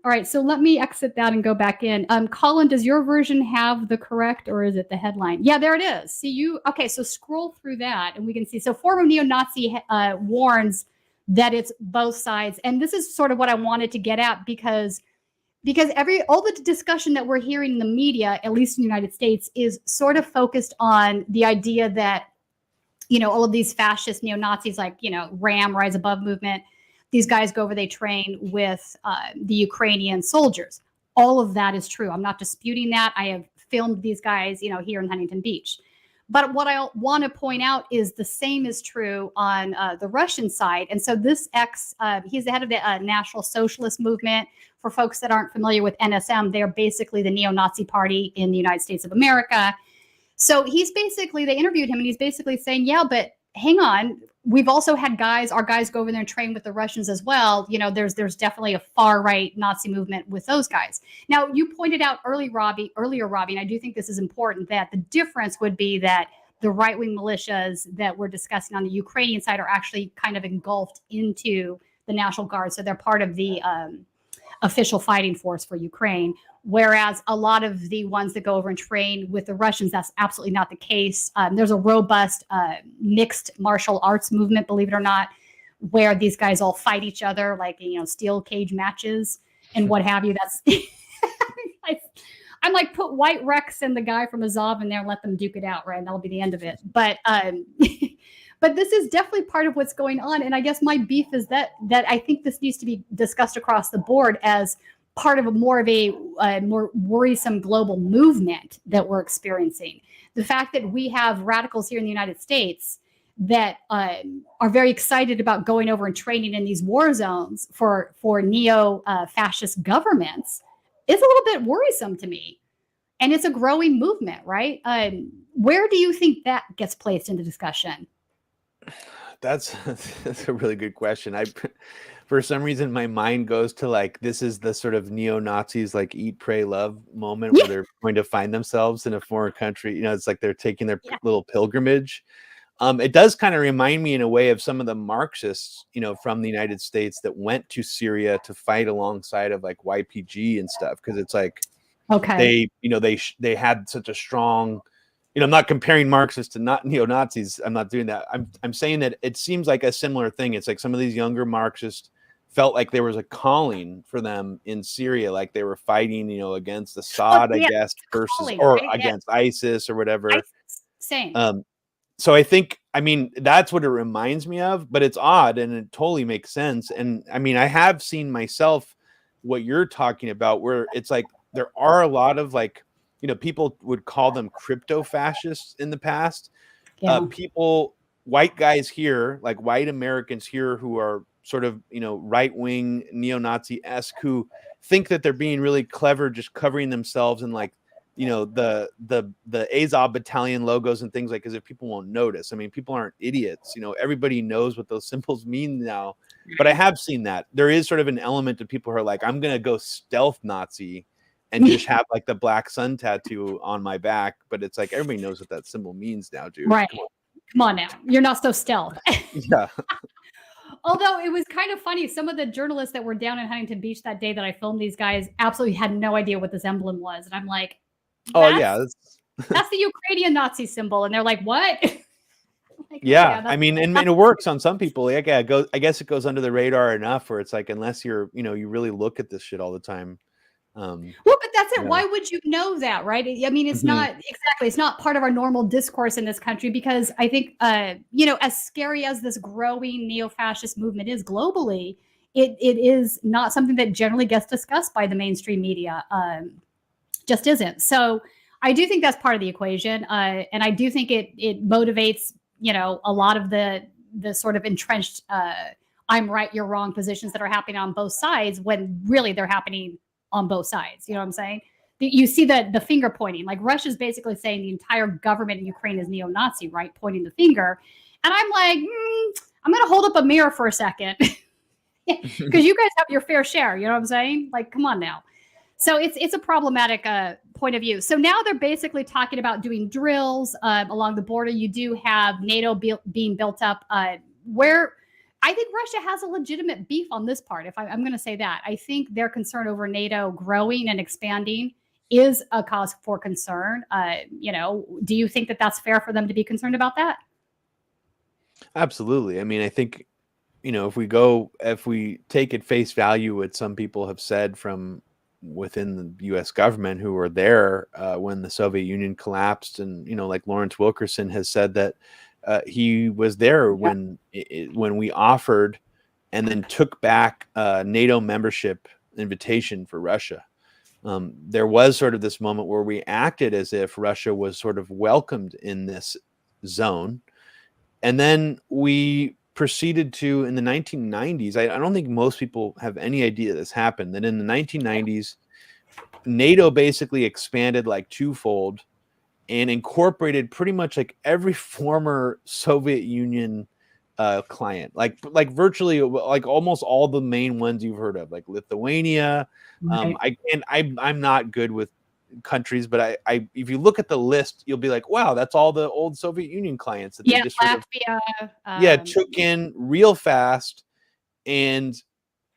All right. So let me exit that and go back in. Colin, does your version have the correct, or is it the headline? Yeah, there it is. See you. Okay. So scroll through that and we can see. So former neo-Nazi warns that it's both sides. And this is sort of what I wanted to get at because all the discussion that we're hearing in the media, at least in the United States, is sort of focused on the idea that, all of these fascist neo-Nazis like, RAM, Rise Above movement, these guys go over, they train with the Ukrainian soldiers. All of that is true. I'm not disputing that. I have filmed these guys, here in Huntington Beach. But what I want to point out is the same is true on the Russian side. And so this he's the head of the National Socialist Movement. For folks that aren't familiar with NSM, they're basically the neo-Nazi party in the United States of America. So they interviewed him and he's basically saying, yeah, but hang on. We've also had our guys go over there and train with the Russians as well. There's definitely a far right Nazi movement with those guys. Now, you pointed out earlier, Robbie, and I do think this is important, that the difference would be that the right-wing militias that we're discussing on the Ukrainian side are actually kind of engulfed into the National Guard. So they're part of the official fighting force for Ukraine. Whereas a lot of the ones that go over and train with the Russians, that's absolutely not the case. There's a robust mixed martial arts movement, believe it or not, where these guys all fight each other like, steel cage matches and what have you. That's I'm like, put White Rex and the guy from Azov in there and let them duke it out, right? And that'll be the end of it. But but this is definitely part of what's going on. And I guess my beef is that I think this needs to be discussed across the board as part of a more worrisome global movement that we're experiencing. The fact that we have radicals here in the United States that are very excited about going over and training in these war zones for neo-fascist governments is a little bit worrisome to me. And it's a growing movement, right? Where do you think that gets placed in the discussion? That's a really good question. For some reason, my mind goes to like, this is the sort of neo-Nazis like eat, pray, love moment where they're going to find themselves in a foreign country. You know, it's like they're taking their little pilgrimage. It does kind of remind me in a way of some of the Marxists, you know, from the United States that went to Syria to fight alongside of like YPG and stuff. Cause it's like, they had such a strong, you know, I'm not comparing Marxists to not neo-Nazis. I'm not doing that. I'm saying that it seems like a similar thing. It's like some of these younger Marxists felt like there was a calling for them in Syria. Like they were fighting, you know, against Assad, I guess, versus, or against ISIS or whatever. Same. So I think, I mean, that's what it reminds me of, but it's odd and it totally makes sense. And I mean, I have seen myself what you're talking about, where it's like there are a lot of like, you know, people would call them crypto fascists in the past. People, white guys here, like white Americans here who are sort of, you know, right-wing neo-Nazi-esque, who think that they're being really clever, just covering themselves in like, you know, the Azov battalion logos and things, like as if people won't notice. I mean, people aren't idiots, you know, everybody knows what those symbols mean now. But I have seen that there is sort of an element of people who are like, I'm gonna go stealth Nazi and just have like the black sun tattoo on my back. But it's like everybody knows what that symbol means now, dude. Right. Come on now. You're not so stealth. Yeah. Although it was kind of funny, some of the journalists that were down in Huntington Beach that day that I filmed these guys absolutely had no idea what this emblem was. And I'm like, that's the Ukrainian Nazi symbol. And they're like, what? Like, yeah, I mean, and it works on some people. Like, I guess it goes under the radar enough where it's like, unless you're, you know, you really look at this shit all the time. Well, but that's it. Why would you know that, right? I mean, it's not exactly, it's not part of our normal discourse in this country, because I think, you know, as scary as this growing neo-fascist movement is globally, it is not something that generally gets discussed by the mainstream media. Just isn't. So I do think that's part of the equation. And I do think it motivates, you know, a lot of the sort of entrenched, I'm right, you're wrong positions that are happening on both sides, when really they're happening on both sides. You know what I'm saying? You see the finger pointing, like Russia's basically saying the entire government in Ukraine is neo-Nazi, right? Pointing the finger. And I'm like, I'm going to hold up a mirror for a second, because you guys have your fair share. You know what I'm saying? Like, come on now. So it's a problematic point of view. So now they're basically talking about doing drills along the border. You do have NATO being built up, where I think Russia has a legitimate beef on this part. If I'm going to say that, I think their concern over NATO growing and expanding is a cause for concern. You know, do you think that that's fair for them to be concerned about that? Absolutely. I mean, I think, you know, if we take at face value what some people have said from within the U.S. government who were there when the Soviet Union collapsed, and, you know, like Lawrence Wilkerson has said that he was there when we offered and then took back NATO membership invitation for Russia. There was sort of this moment where we acted as if Russia was sort of welcomed in this zone. And then we proceeded to, in the 1990s, I don't think most people have any idea this happened, that in the 1990s, NATO basically expanded like twofold and incorporated pretty much like every former Soviet Union client, like virtually like almost all the main ones you've heard of, like Lithuania. Right. I'm not good with countries, but I if you look at the list, you'll be like, wow, that's all the old Soviet Union clients that they just Latvia, took in real fast. And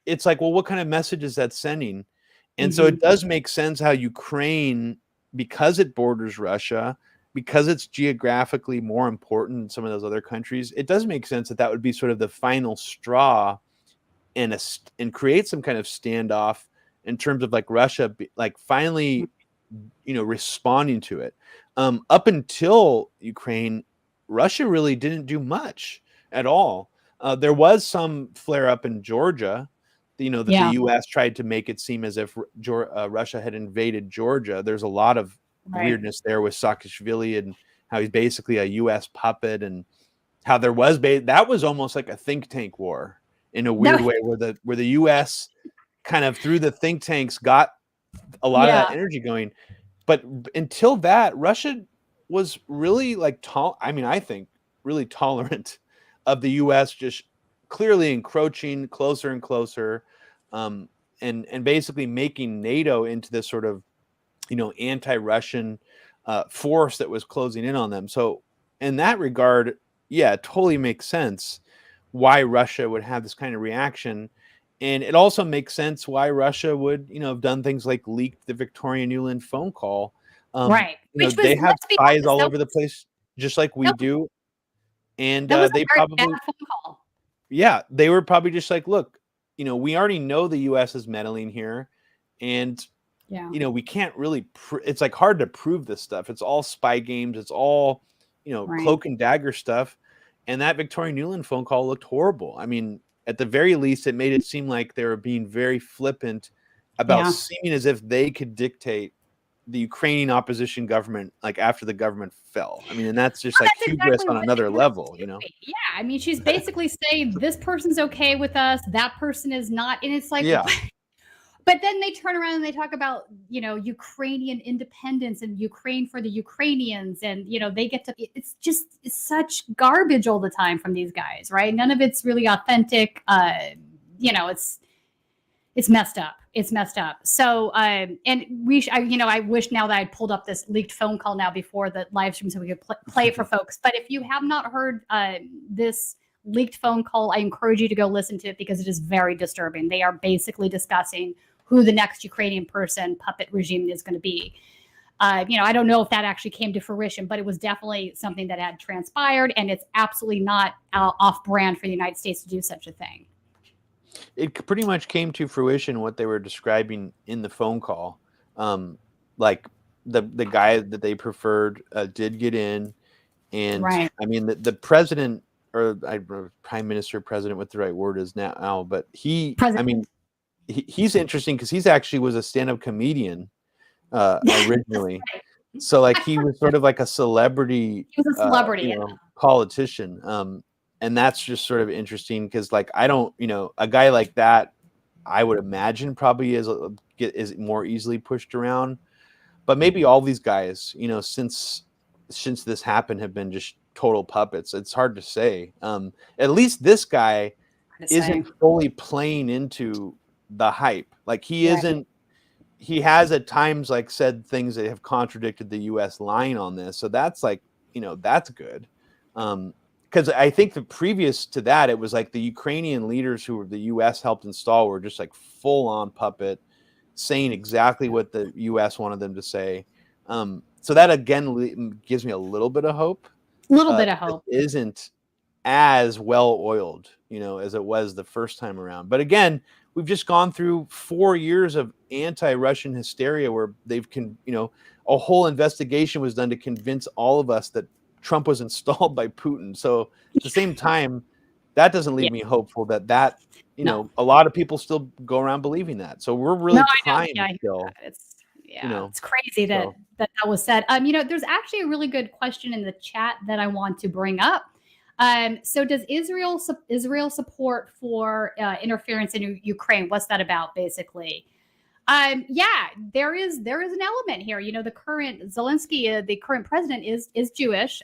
it's like, well, what kind of message is that sending? And so it does make sense how Ukraine, because it borders Russia, because it's geographically more important than some of those other countries, it does make sense that that would be sort of the final straw and create some kind of standoff in terms of like Russia, like finally responding to it. Up until Ukraine, Russia really didn't do much at all. There was some flare up in Georgia, that the U.S. tried to make it seem as if Russia had invaded Georgia. There's a lot of weirdness there with Saakashvili and how he's basically a U.S. puppet, and how there was that was almost like a think tank war in a weird way, where the U.S. kind of through the think tanks got a lot of that energy going. But until that, Russia was really I think really tolerant of the U.S. just clearly encroaching closer and closer, and basically making NATO into this sort of anti-Russian force that was closing in on them. So in that regard, it totally makes sense why Russia would have this kind of reaction. And it also makes sense why Russia would, have done things like leaked the Victoria Nuland phone call. Right. They have spies all over the place, just like we do. And they probably, bad phone call. Yeah, they were probably just like, look, we already know the U.S. is meddling here, and we can't really. It's like hard to prove this stuff. It's all spy games. It's all, cloak and dagger stuff. And that Victoria Nuland phone call looked horrible. I mean, at the very least, it made it seem like they were being very flippant about seeming as if they could dictate the Ukrainian opposition government, like after the government fell. I mean, and that's just hubris on another level, Yeah, I mean, she's basically saying this person's okay with us, that person is not, and it's like, but then they turn around and they talk about, Ukrainian independence and Ukraine for the Ukrainians, and they get to. It's such garbage all the time from these guys, right? None of it's really authentic. It's messed up. It's messed up. So, and I wish now that I'd pulled up this leaked phone call now before the live stream so we could play it for folks. But if you have not heard this leaked phone call, I encourage you to go listen to it because it is very disturbing. They are basically discussing who the next Ukrainian puppet regime is going to be. I don't know if that actually came to fruition, but it was definitely something that had transpired, and it's absolutely not off-brand for the United States to do such a thing. It pretty much came to fruition what they were describing in the phone call. Like the guy that they preferred did get in, and I mean the president or prime minister, president, what the right word is now, but he's interesting because he's actually was a stand-up comedian originally. So like he was sort of like a celebrity, he was a celebrity, politician. And that's just sort of interesting because like I don't, a guy like that, I would imagine probably is more easily pushed around. But maybe all these guys, since this happened, have been just total puppets. It's hard to say. At least this guy isn't fully playing into the hype. Like he isn't. He has at times like said things that have contradicted the U.S. line on this. So that's like, that's good. Because I think the previous to that, it was like the Ukrainian leaders who the U.S. helped install were just like full on puppet, saying exactly what the U.S. wanted them to say. So that again gives me a little bit of hope. It isn't as well oiled, as it was the first time around. But again, we've just gone through 4 years of anti-Russian hysteria where a whole investigation was done to convince all of us that Trump was installed by Putin. So at the same time, that doesn't leave me hopeful that a lot of people still go around believing that. So we're really trying still. It's crazy that was said. There's actually a really good question in the chat that I want to bring up. So does Israel support for interference in Ukraine? What's that about, basically? There is an element here. The current Zelensky, the current president, is Jewish.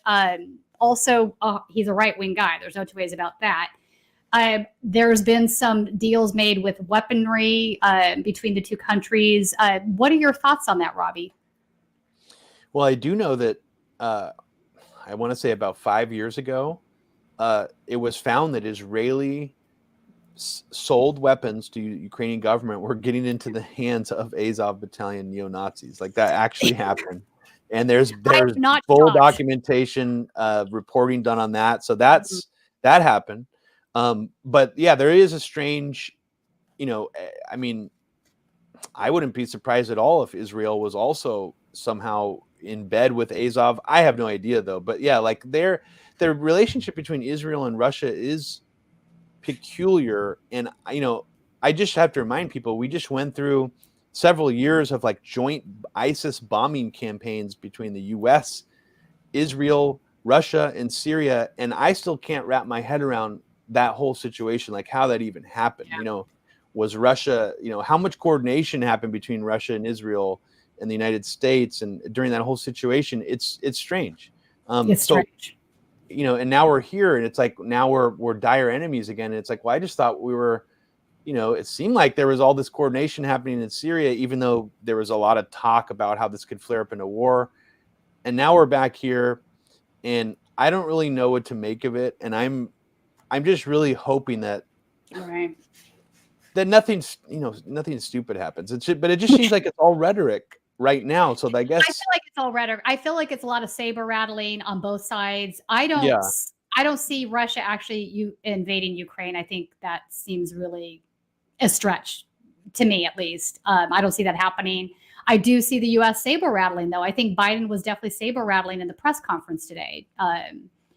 Also, he's a right-wing guy. There's no two ways about that. There's been some deals made with weaponry between the two countries. What are your thoughts on that, Robbie? Well, I do know that I want to say about 5 years ago, it was found that Israeli sold weapons to Ukrainian government were getting into the hands of Azov battalion neo-Nazis. Like that actually happened. And there's full documentation, reporting done on that. So that happened. But yeah, there is a strange, I mean, I wouldn't be surprised at all if Israel was also somehow in bed with Azov. I have no idea though, but yeah, like their relationship between Israel and Russia is peculiar. And I just have to remind people, we just went through several years of like joint ISIS bombing campaigns between the US, Israel, Russia, and Syria, and I still can't wrap my head around that whole situation, like how that even happened. Yeah. Was Russia, how much coordination happened between Russia and Israel and the United States, and during that whole situation, it's strange. It's strange. And now we're here, and it's like now we're dire enemies again. And it's like, well, I just thought we were, it seemed like there was all this coordination happening in Syria, even though there was a lot of talk about how this could flare up into war. And now we're back here, and I don't really know what to make of it. And I'm just really hoping that that nothing stupid happens. But it just seems like it's all rhetoric right now. So I guess I feel like it's all rhetoric. I feel like it's a lot of saber rattling on both sides. I don't see Russia actually invading Ukraine. I think that seems really a stretch to me, at least. I don't see that happening. I do see the U.S. saber rattling, though. I think Biden was definitely saber rattling in the press conference today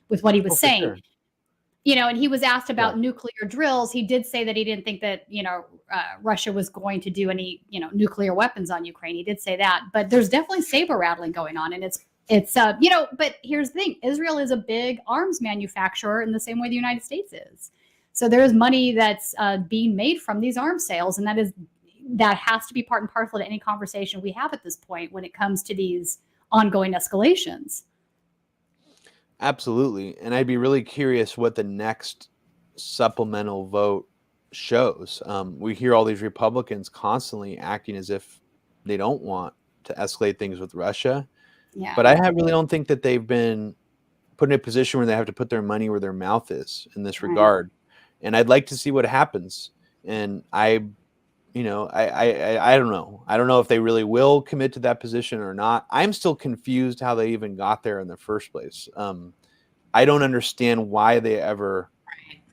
with what he was saying. Sure. And he was asked about nuclear drills. He did say that he didn't think that, Russia was going to do any, nuclear weapons on Ukraine. He did say that, but there's definitely saber rattling going on. And it's but here's the thing. Israel is a big arms manufacturer in the same way the United States is. So there's money that's being made from these arms sales. And that has to be part and parcel to any conversation we have at this point when it comes to these ongoing escalations. Absolutely. And I'd be really curious what the next supplemental vote shows. We hear all these Republicans constantly acting as if they don't want to escalate things with Russia. Yeah. But I really don't think that they've been put in a position where they have to put their money where their mouth is in this regard. And I'd like to see what happens. And I don't know. I don't know if they really will commit to that position or not. I'm still confused how they even got there in the first place. I don't understand why they ever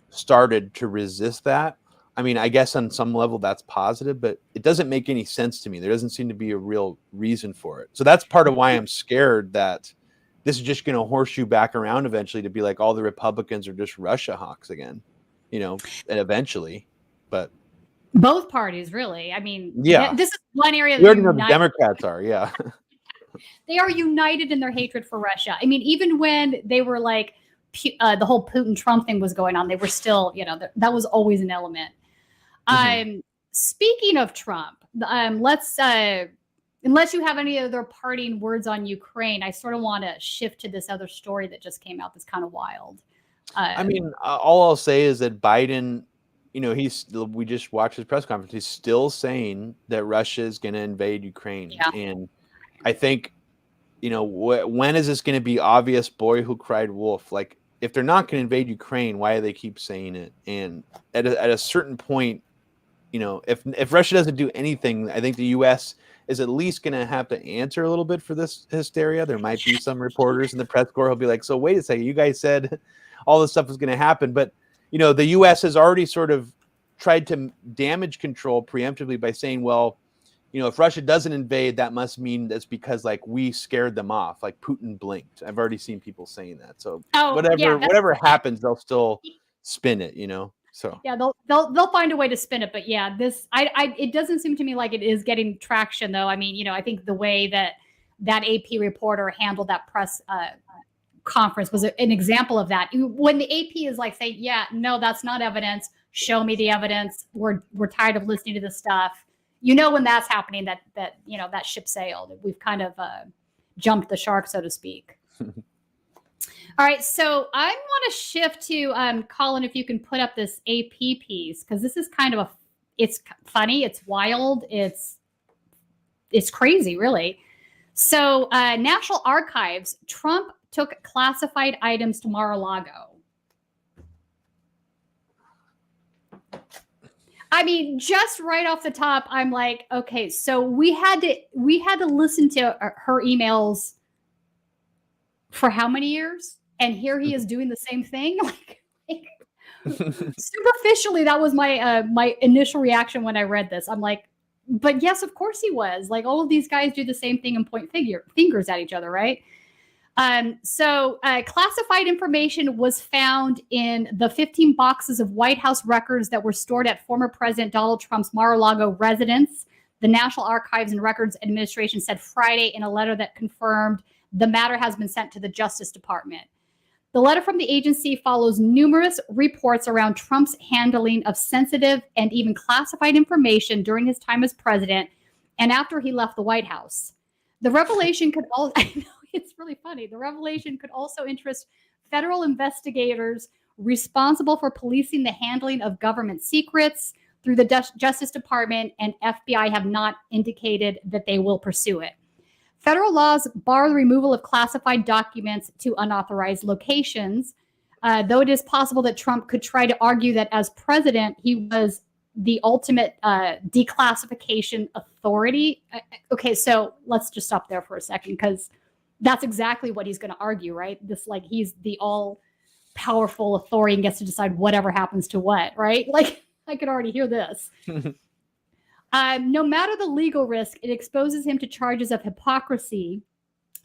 started to resist that. I mean, I guess on some level that's positive, but it doesn't make any sense to me. There doesn't seem to be a real reason for it. So that's part of why I'm scared that this is just going to horseshoe back around eventually to be like all the Republicans are just Russia hawks again, and eventually, but both parties, really. I mean, this is one area. We already know the Democrats are, they are united in their hatred for Russia. I mean, even when they were like the whole Putin-Trump thing was going on, they were still, that was always an element. Speaking of Trump, let's unless you have any other parting words on Ukraine, I sort of want to shift to this other story that just came out that's kind of wild. I mean, all I'll say is that Biden, we just watched his press conference. He's still saying that Russia is going to invade Ukraine. Yeah. And I think, when is this going to be obvious boy who cried wolf? Like, if they're not going to invade Ukraine, why do they keep saying it? And at a certain point, if Russia doesn't do anything, I think the U.S. is at least going to have to answer a little bit for this hysteria. There might be some reporters in the press corps who'll be like, so wait a second, you guys said all this stuff was going to happen. But, the U.S. has already sort of tried to damage control preemptively by saying, well, if Russia doesn't invade, that must mean that's because like we scared them off, like Putin blinked. I've already seen people saying that. So whatever happens, they'll still spin it, So yeah, they'll find a way to spin it. But yeah, it doesn't seem to me like it is getting traction, though. I mean, I think the way that AP reporter handled that press conference was an example of that. When the AP is like saying, yeah, no, that's not evidence. Show me the evidence. We're tired of listening to this stuff. When that's happening, that ship sailed. We've kind of jumped the shark, so to speak. All right, so I want to shift to Colin, if you can put up this AP piece, because this is kind of it's funny, it's wild, it's crazy, really. So National Archives, Trump took classified items to Mar-a-Lago. I mean, just right off the top, I'm like, okay, so we had to listen to her emails for how many years? And here he is doing the same thing. Like superficially, that was my my initial reaction when I read this. I'm like, But yes, of course he was. Like, all of these guys do the same thing and point fingers at each other, right? So classified information was found in the 15 boxes of White House records that were stored at former President Donald Trump's Mar-a-Lago residence. The National Archives and Records Administration said Friday in a letter that confirmed the matter has been sent to the Justice Department. The letter from the agency follows numerous reports around Trump's handling of sensitive and even classified information during his time as president and after he left the White House. The revelation could also, I know it's really funny, the revelation could also interest federal investigators responsible for policing the handling of government secrets through the Justice Department, and FBI have not indicated that they will pursue it. Federal laws bar the removal of classified documents to unauthorized locations, though it is possible that Trump could try to argue that as president, he was the ultimate declassification authority. Okay, so let's just stop there for a second, because that's exactly what he's going to argue, right? This, like, he's the all-powerful authority and gets to decide whatever happens to what, right? Like, I could already hear this. No matter the legal risk, it exposes him to charges of hypocrisy,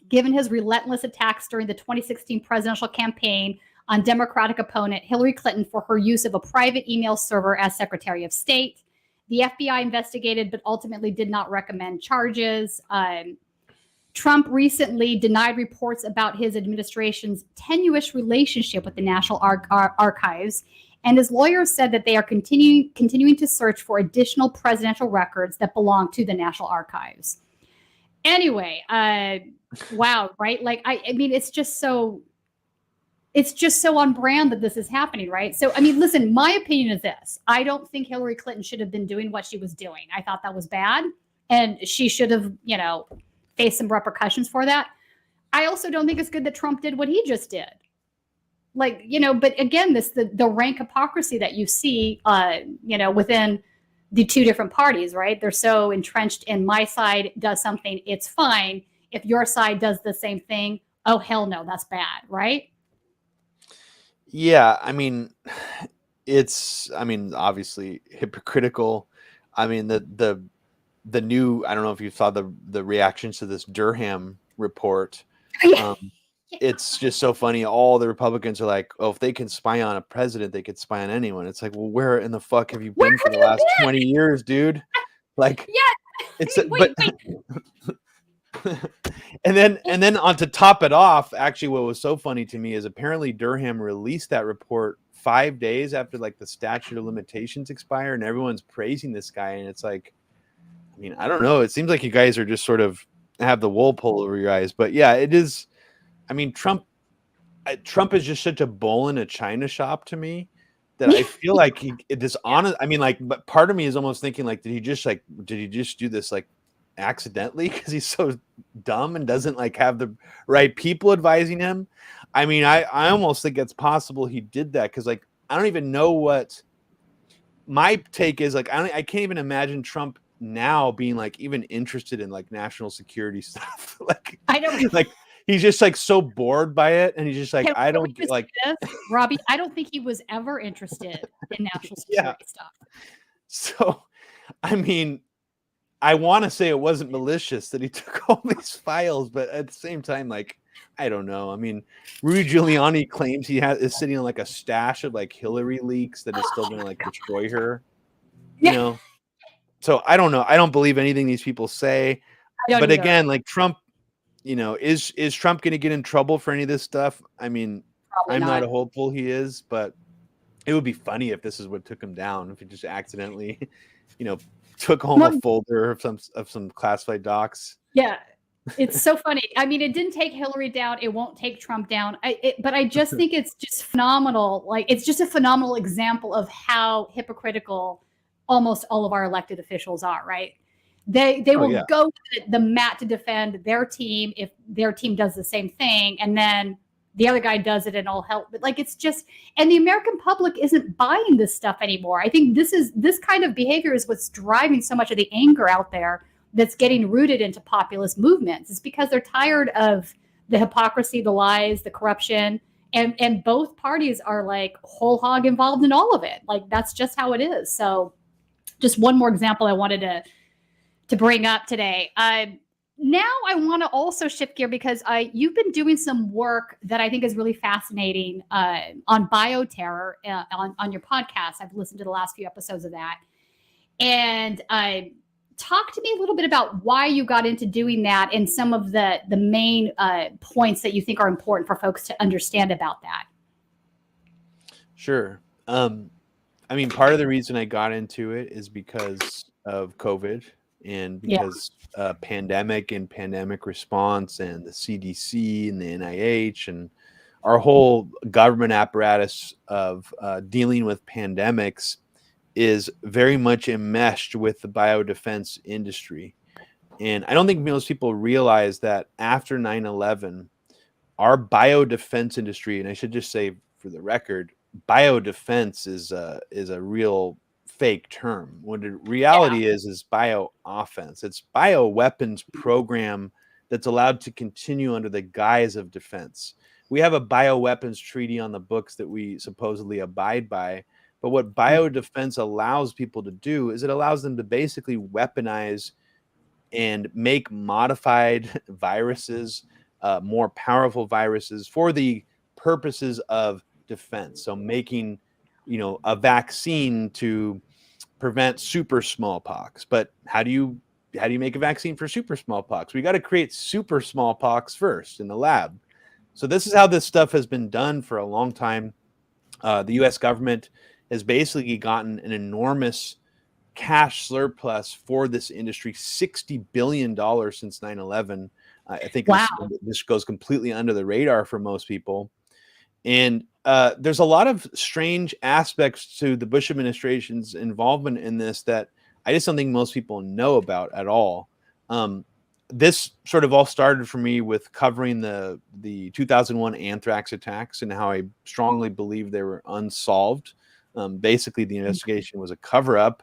given his relentless attacks during the 2016 presidential campaign on Democratic opponent Hillary Clinton for her use of a private email server as Secretary of State. The FBI investigated, but ultimately did not recommend charges. Trump recently denied reports about his administration's tenuous relationship with the National Archives, and his lawyers said that they are continuing to search for additional presidential records that belong to the National Archives. Anyway, wow, right? Like, I mean, it's just so on brand that this is happening, right? So, I mean, listen, my opinion is this. I don't think Hillary Clinton should have been doing what she was doing. I thought that was bad, and she should have, faced some repercussions for that. I also don't think it's good that Trump did what he just did. Like, but again, the rank hypocrisy that you see, within the two different parties, right? They're so entrenched in my side does something, it's fine. If your side does the same thing, oh, hell no, that's bad, right? Yeah, I mean, obviously hypocritical. I mean, the new, I don't know if you saw the reactions to this Durham report. It's just so funny. All the Republicans are like, oh, if they can spy on a president, they could spy on anyone. It's like, well, where in the fuck have you been for the last 20 years, dude? Like, yeah, it's wait. and then on to top it off, actually, what was so funny to me is apparently Durham released that report 5 days after like the statute of limitations expire, and everyone's praising this guy, and it's like, I mean, I don't know. It seems like you guys are just sort of have the wool pulled over your eyes, but yeah, it is. I mean, Trump is just such a bull in a china shop to me that I feel like he dishonest. I mean, like, but part of me is almost thinking like, did he just do this like accidentally because he's so dumb and doesn't like have the right people advising him? I mean, I almost think it's possible he did that because like I don't even know what my take is. Like I can't even imagine Trump now being like even interested in like national security stuff. Like I don't like. He's just like so bored by it, and he's just like, I don't like this, Robbie. I don't think he was ever interested in national security stuff. So, I mean, I want to say it wasn't malicious that he took all these files, but at the same time, like, I don't know. I mean, Rudy Giuliani claims he is sitting on like a stash of like Hillary leaks that is still going to like destroy her. So I don't know. I don't believe anything these people say. But again, like Trump. Is Trump going to get in trouble for any of this stuff? I mean, probably I'm not a hopeful he is, but it would be funny if this is what took him down. If he just accidentally, took home a folder of some classified docs. Yeah, it's so funny. I mean, it didn't take Hillary down. It won't take Trump down. But I just think it's just phenomenal. Like, it's just a phenomenal example of how hypocritical almost all of our elected officials are, right? They will go to the mat to defend their team if their team does the same thing, and then the other guy does it and all help. But like, it's just, and the American public isn't buying this stuff anymore. I think this kind of behavior is what's driving so much of the anger out there that's getting rooted into populist movements. It's because they're tired of the hypocrisy, the lies, the corruption, and both parties are like whole hog involved in all of it. Like, that's just how it is. So just one more example I wanted to bring up today. Now I want to also shift gear because you've been doing some work that I think is really fascinating on bioterror on your podcast. I've listened to the last few episodes of that. And talk to me a little bit about why you got into doing that and some of the main points that you think are important for folks to understand about that. Sure. I mean, part of the reason I got into it is because of COVID and because pandemic and pandemic response and the CDC and the NIH and our whole government apparatus of dealing with pandemics is very much enmeshed with the biodefense industry. And I don't think most people realize that after 9/11, our biodefense industry, and I should just say for the record, biodefense is a real fake term. What the reality is bioffense. It's bioweapons program that's allowed to continue under the guise of defense. We have a bioweapons treaty on the books that we supposedly abide by. But what biodefense allows people to do is it allows them to basically weaponize and make modified viruses, more powerful viruses for the purposes of defense. So making, a vaccine to prevent super smallpox. But how do you make a vaccine for super smallpox? We got to create super smallpox first in the lab. So this is how this stuff has been done for a long time. The U.S. government has basically gotten an enormous cash surplus for this industry, $60 billion since 9/11. I think this goes completely under the radar for most people. And there's a lot of strange aspects to the Bush administration's involvement in this that I just don't think most people know about at all. This sort of all started for me with covering the 2001 anthrax attacks and how I strongly believe they were unsolved. Basically, the investigation was a cover-up,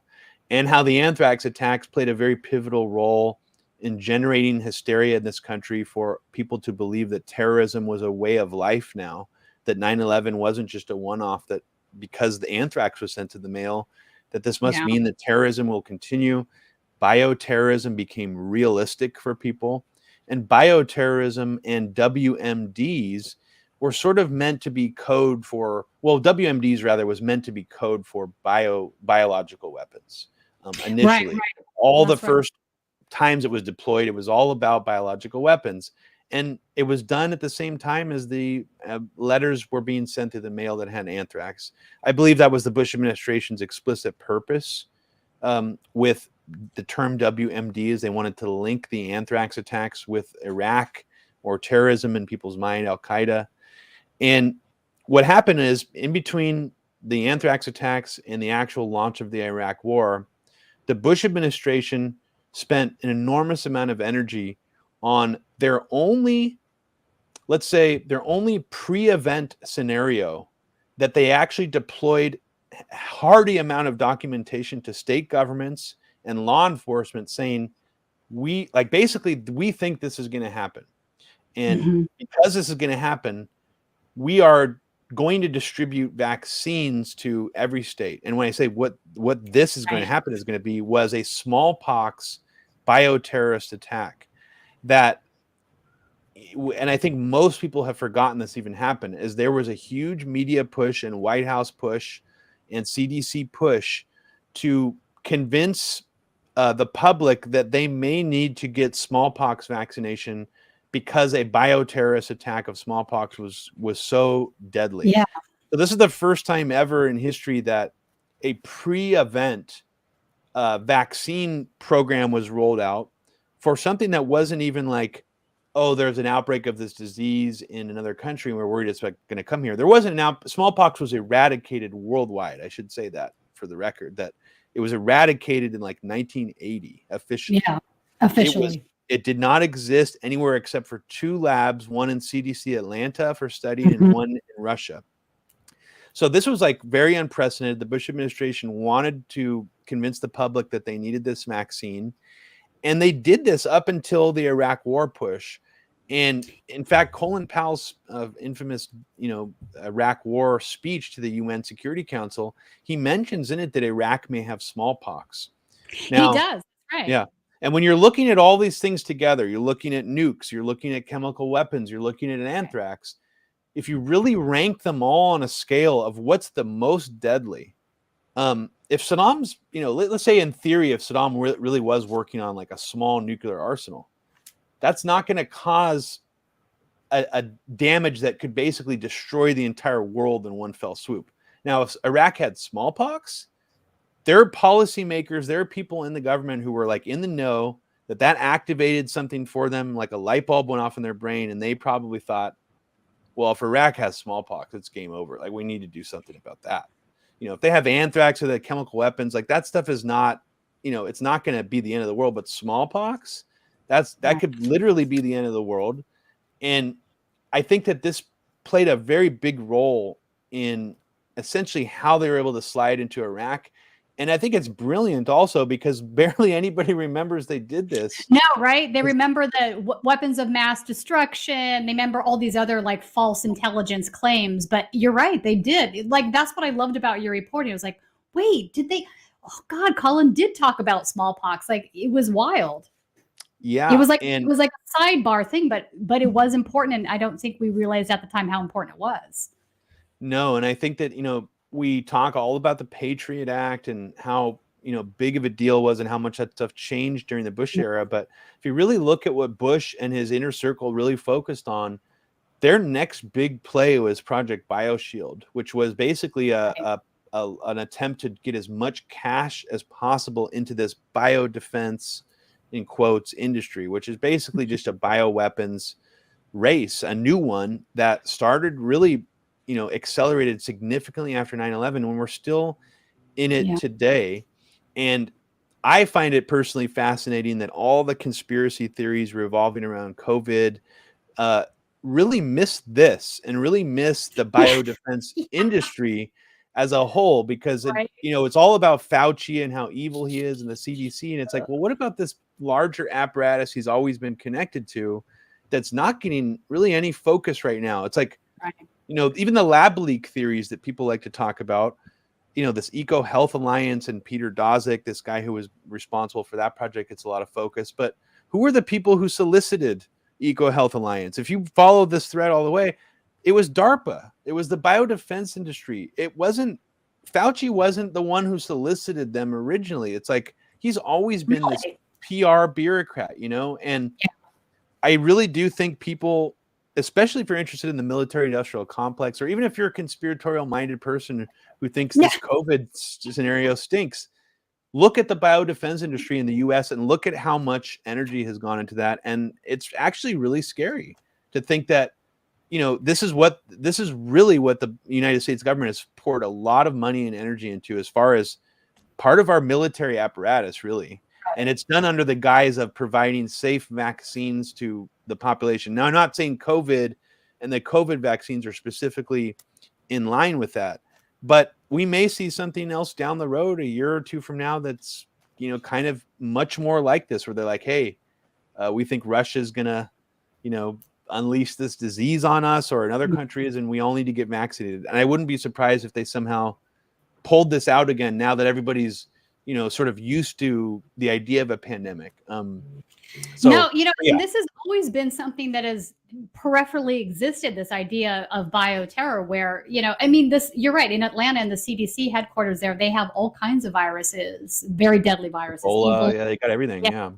and how the anthrax attacks played a very pivotal role in generating hysteria in this country for people to believe that terrorism was a way of life now, that 9/11 wasn't just a one-off, that because the anthrax was sent to the mail, that this must mean that terrorism will continue. Bioterrorism became realistic for people, and bioterrorism and WMDs were sort of meant to be code for, WMDs rather was meant to be code for biological weapons. Initially, all the first times it was deployed, it was all about biological weapons. And it was done at the same time as the letters were being sent through the mail that had anthrax. I believe that was the Bush administration's explicit purpose with the term WMDs. They wanted to link the anthrax attacks with Iraq or terrorism in people's mind, Al-Qaeda. And what happened is, in between the anthrax attacks and the actual launch of the Iraq war, the Bush administration spent an enormous amount of energy on their only pre-event scenario that they actually deployed hearty amount of documentation to state governments and law enforcement saying, we think this is going to happen. And because this is going to happen, we are going to distribute vaccines to every state. And when I say what this is going to happen is going to be, was a smallpox bioterrorist attack that, and I think most people have forgotten this even happened, is there was a huge media push and White House push and CDC push to convince the public that they may need to get smallpox vaccination because a bioterrorist attack of smallpox was so deadly. Yeah. So this is the first time ever in history that a pre-event vaccine program was rolled out for something that wasn't even like, oh, there's an outbreak of this disease in another country and we're worried it's going to come here. There wasn't smallpox was eradicated worldwide. I should say that for the record, that it was eradicated in like 1980 officially. Yeah, officially. It did not exist anywhere except for 2 labs, one in CDC Atlanta for studying and one in Russia. So this was like very unprecedented. The Bush administration wanted to convince the public that they needed this vaccine. And they did this up until the Iraq war push. And in fact, Colin Powell's infamous, Iraq war speech to the UN Security Council, he mentions in it that Iraq may have smallpox. Now, he does, right? Yeah. And when you're looking at all these things together, you're looking at nukes, you're looking at chemical weapons, you're looking at an anthrax. If you really rank them all on a scale of what's the most deadly, if Saddam's, let's say in theory, if Saddam really was working on like a small nuclear arsenal, that's not going to cause a damage that could basically destroy the entire world in one fell swoop. Now, if Iraq had smallpox, there are policymakers, there are people in the government who were like in the know that activated something for them, like a light bulb went off in their brain, and they probably thought, well, if Iraq has smallpox, it's game over. Like, we need to do something about that. If they have anthrax or the chemical weapons, like that stuff is not, it's not going to be the end of the world. But smallpox, that could literally be the end of the world. And I think that this played a very big role in essentially how they were able to slide into Iraq. And I think it's brilliant also because barely anybody remembers they did this. No, right? They remember the weapons of mass destruction. They remember all these other like false intelligence claims. But you're right, they did. Like, that's what I loved about your reporting. It was like, wait, did they? Oh God, Colin did talk about smallpox. Like, it was wild. Yeah, it was like a sidebar thing, but it was important, and I don't think we realized at the time how important it was. No, and I think that we talk all about the Patriot Act and how big of a deal it was and how much that stuff changed during the Bush era. But if you really look at what Bush and his inner circle really focused on, their next big play was Project BioShield, which was basically an attempt to get as much cash as possible into this biodefense, in quotes, industry, which is basically just a bioweapons race, a new one that started really, accelerated significantly after 9/11, when we're still in it today. And I find it personally fascinating that all the conspiracy theories revolving around COVID really miss this and really miss the biodefense industry as a whole, because it's all about Fauci and how evil he is and the CDC. And it's like, well, what about this larger apparatus he's always been connected to that's not getting really any focus right now? It's like, even the lab leak theories that people like to talk about, this Eco Health Alliance and Peter Daszak, this guy who was responsible for that project, gets a lot of focus. But who were the people who solicited Eco Health Alliance? If you follow this thread all the way, it was DARPA. It was the biodefense industry. Fauci wasn't the one who solicited them originally. It's like, he's always been this PR bureaucrat, and I really do think people, especially if you're interested in the military industrial complex, or even if you're a conspiratorial minded person who thinks this COVID scenario stinks, look at the biodefense industry in the US and look at how much energy has gone into that. And it's actually really scary to think that, this is really what the United States government has poured a lot of money and energy into as far as part of our military apparatus, really. And it's done under the guise of providing safe vaccines to the population. Now, I'm not saying COVID and the COVID vaccines are specifically in line with that, but we may see something else down the road a year or two from now that's, kind of much more like this, where they're like, hey, we think Russia's going to, unleash this disease on us, or another country is, and we all need to get vaccinated. And I wouldn't be surprised if they somehow pulled this out again now that everybody's, sort of used to the idea of a pandemic. And this has always been something that has peripherally existed, this idea of bioterror, where, you're right, in Atlanta, in the CDC headquarters there, they have all kinds of viruses, very deadly viruses. Ebola, they got everything. Yeah.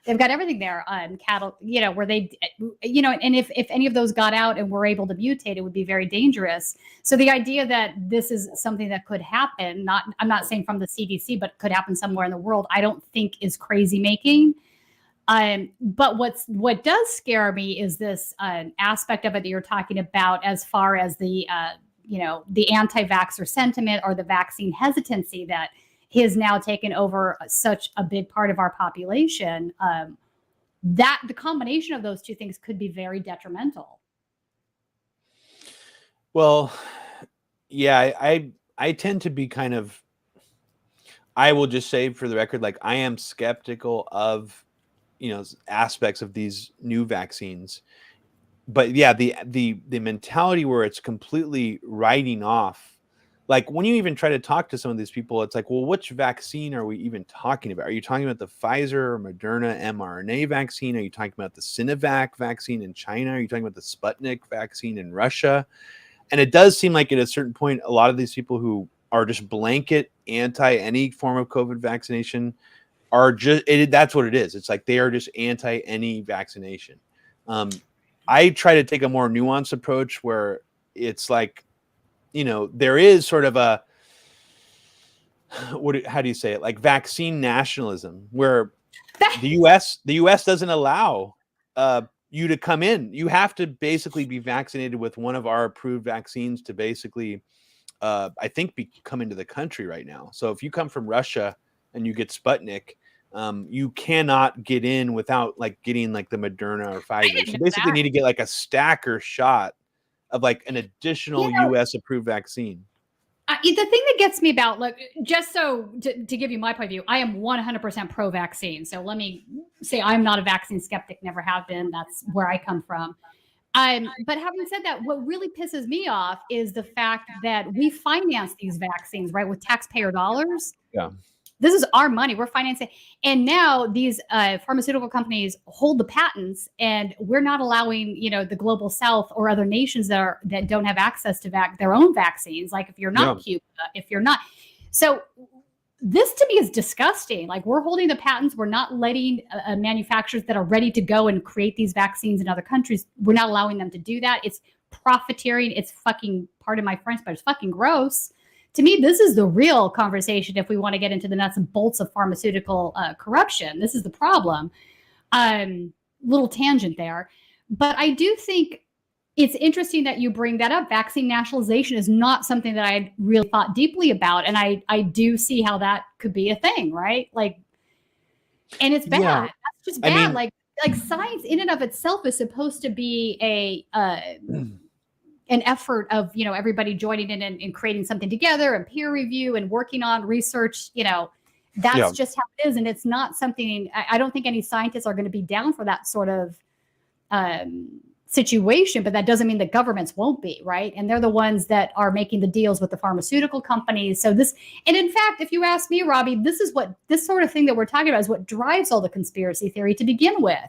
They've got everything there on cattle, where they, and if any of those got out and were able to mutate, it would be very dangerous. So the idea that this is something that could happen, I'm not saying from the CDC, but could happen somewhere in the world, I don't think is crazy making. But what does scare me is this aspect of it that you're talking about, as far as the anti-vaxxer sentiment or the vaccine hesitancy that has now taken over such a big part of our population. That the combination of those two things could be very detrimental. Well, yeah, I tend to be kind of, I will just say for the record, like, I am skeptical of, aspects of these new vaccines. But yeah, the mentality where it's completely writing off like when you even try to talk to some of these people, it's like, well, which vaccine are we even talking about? Are you talking about the Pfizer or Moderna mRNA vaccine? Are you talking about the Sinovac vaccine in China? Are you talking about the Sputnik vaccine in Russia? And it does seem like at a certain point, a lot of these people who are just blanket anti any form of COVID vaccination are just, that's what it is. It's like they are just anti any vaccination. I try to take a more nuanced approach where it's like, you know, there is sort of a, how do you say it? Like vaccine nationalism, where the U.S. doesn't allow you to come in. You have to basically be vaccinated with one of our approved vaccines to basically, I think, come into the country right now. So if you come from Russia and you get Sputnik, you cannot get in without like getting like the Moderna or Pfizer. So you basically need to get like a stacker shot of like an additional U.S. approved vaccine. The thing that gets me about, look, just so to give you my point of view, I am 100% pro-vaccine. So let me say I'm not a vaccine skeptic, never have been. That's where I come from. But having said that, what really pisses me off is the fact that we finance these vaccines, right, with taxpayer dollars. Yeah. This is our money. We're financing. And now these pharmaceutical companies hold the patents, and we're not allowing, you know, the global South or other nations that don't have access to their own vaccines. Like if you're not Cuba, if you're not. So this to me is disgusting. Like we're holding the patents. We're not letting manufacturers that are ready to go and create these vaccines in other countries. We're not allowing them to do that. It's profiteering. It's fucking, pardon my French, but it's fucking gross. To me, this is the real conversation if we want to get into the nuts and bolts of pharmaceutical corruption. This is the problem. Little tangent there. But I do think it's interesting that you bring that up. Vaccine nationalization is not something that I really thought deeply about. And I do see how that could be a thing, right? Like, and it's bad. Yeah. That's just bad. I mean, like science in and of itself is supposed to be an effort of, you know, everybody joining in and creating something together and peer review and working on research, you know, that's just how it is. And it's not something, I don't think any scientists are going to be down for that sort of situation, but that doesn't mean that governments won't be, right? And they're the ones that are making the deals with the pharmaceutical companies. So this, and in fact, if you ask me, Robbie, this sort of thing that we're talking about is what drives all the conspiracy theory to begin with.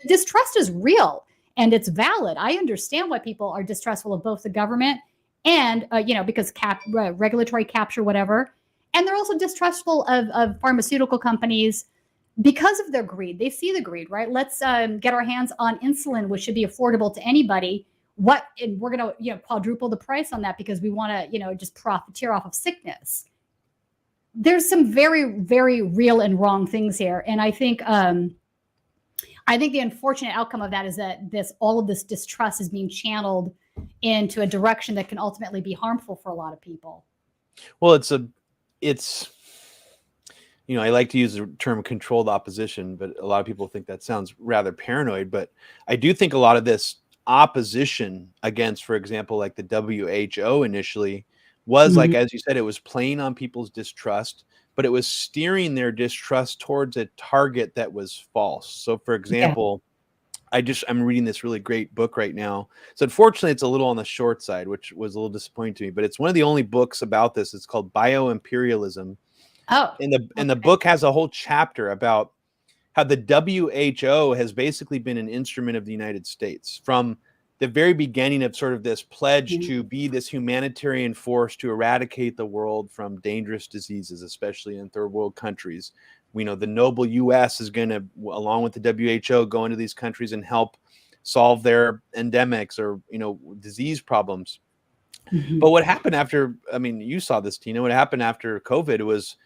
Distrust is real. And it's valid. I understand why people are distrustful of both the government and, you know, because regulatory capture, whatever. And they're also distrustful of pharmaceutical companies because of their greed. They see the greed, right? Let's get our hands on insulin, which should be affordable to anybody. And we're going to, you know, quadruple the price on that because we want to, you know, just profiteer off of sickness. There's some very, very real and wrong things here. And I think the unfortunate outcome of that is that all of this distrust is being channeled into a direction that can ultimately be harmful for a lot of people. Well, it's you know, I like to use the term controlled opposition, but a lot of people think that sounds rather paranoid. But I do think a lot of this opposition against, for example, like the WHO initially was like, as you said, it was playing on people's distrust, but it was steering their distrust towards a target that was false. So, for example, I'm reading this really great book right now. So unfortunately, it's a little on the short side, which was a little disappointing to me, but it's one of the only books about this. It's called Bioimperialism. Oh, and the book has a whole chapter about how the WHO has basically been an instrument of the United States from the very beginning of sort of this pledge to be this humanitarian force to eradicate the world from dangerous diseases, especially in third world countries. We know the noble U.S. is going to, along with the WHO, go into these countries and help solve their endemics or, you know, disease problems. But what happened after, I mean, you saw this, Tina, what happened after COVID was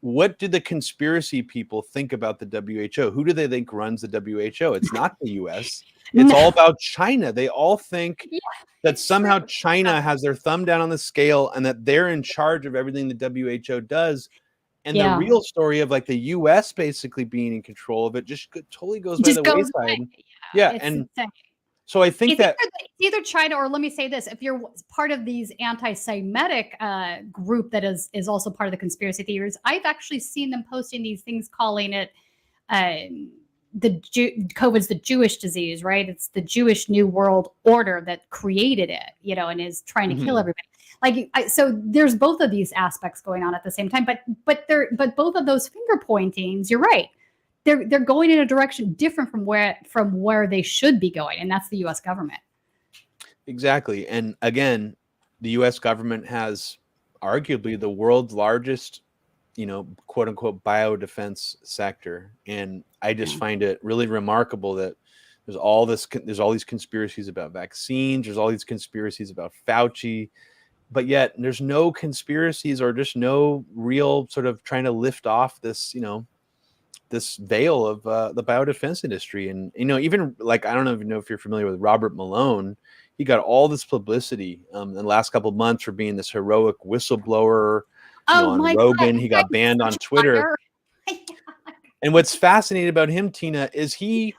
what do the conspiracy people think about the WHO? Who do they think runs the WHO? It's not the US. It's all about China. They all think that somehow China has their thumb down on the scale and that they're in charge of everything the WHO does. And the real story of like the US basically being in control of it just totally goes by the wayside. And insane. So I think that it's either China or, let me say this, if you're part of these anti-Semitic group that is also part of the conspiracy theories, I've actually seen them posting these things calling it COVID's the Jewish disease, right? It's the Jewish New World Order that created it, and is trying to kill everybody. So there's both of these aspects going on at the same time, but both of those finger pointings, you're right. They're going in a direction different from where they should be going, and that's the U.S. government. Exactly. And again, the U.S. government has arguably the world's largest, quote unquote, biodefense sector. And I just find it really remarkable that there's all these conspiracies about vaccines. There's all these conspiracies about Fauci, but yet there's no conspiracies or just no real sort of trying to lift off this, this veil of the biodefense industry. And, even like, I don't even know if you're familiar with Robert Malone. He got all this publicity in the last couple of months for being this heroic whistleblower on Rogan. God, he got banned on Twitter. And what's fascinating about him, Tina, is he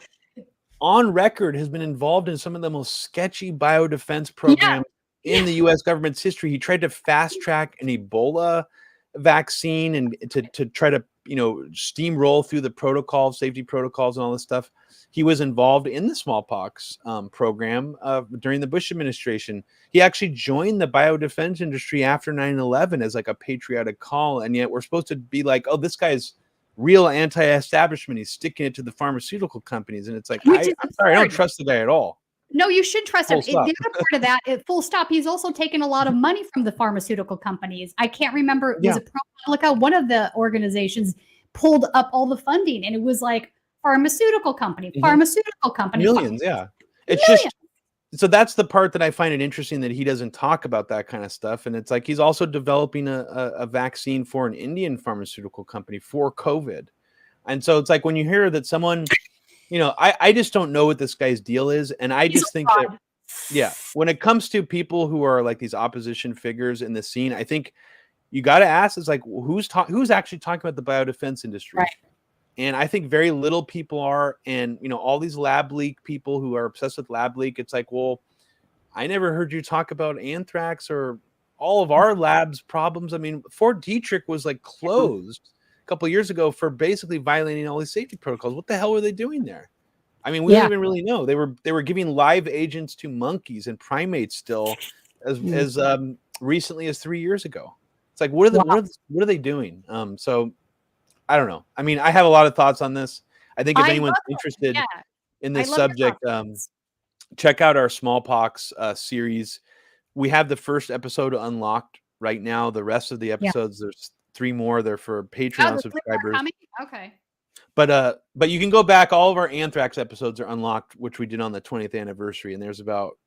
on record has been involved in some of the most sketchy biodefense programs in the U.S. government's history. He tried to fast track an Ebola vaccine and to try to steamroll through the safety protocols and all this stuff. He was involved in the smallpox program during the Bush administration. He actually joined the biodefense industry after 9/11 as like a patriotic call. And yet we're supposed to be like, oh, this guy's real anti-establishment. He's sticking it to the pharmaceutical companies. And it's like, I'm sorry, I don't trust the guy at all. No, you should trust him. The other part of that, full stop, he's also taken a lot of money from the pharmaceutical companies. I can't remember, was it ProPublica? One of the organizations pulled up all the funding, and it was like pharmaceutical company. Millions, yeah. It's just, so that's the part that I find it interesting that he doesn't talk about that kind of stuff. And it's like he's also developing a vaccine for an Indian pharmaceutical company for COVID. And so it's like when you hear that someone... I just don't know what this guy's deal is. And I just think that, when it comes to people who are like these opposition figures in the scene, I think you got to ask is like, who's actually talking about the biodefense industry? Right. And I think very little people are. And, all these lab leak people who are obsessed with lab leak, it's like, well, I never heard you talk about anthrax or all of our labs problems. I mean, Fort Detrick was like closed couple of years ago for basically violating all these safety protocols. What the hell were they doing there? I mean, we don't even really know. They were giving live agents to monkeys and primates still as recently as 3 years ago. It's like, what are they doing? So I don't know. I mean, I have a lot of thoughts on this. I think if anyone's interested in this subject, check out our smallpox series. We have the first episode unlocked right now. The rest of the episodes, there's 3 more. They're for Patreon subscribers. Okay. But you can go back. All of our anthrax episodes are unlocked, which we did on the 20th anniversary. And there's about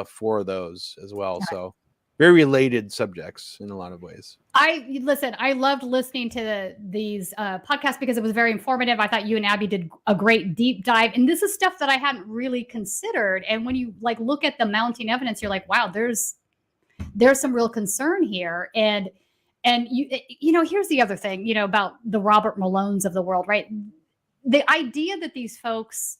4 of those as well. Okay. So very related subjects in a lot of ways. I loved listening to these podcasts because it was very informative. I thought you and Abby did a great deep dive. And this is stuff that I hadn't really considered. And when you like look at the mounting evidence, you're like, wow, there's some real concern here. And here's the other thing, about the Robert Malones of the world, right? The idea that these folks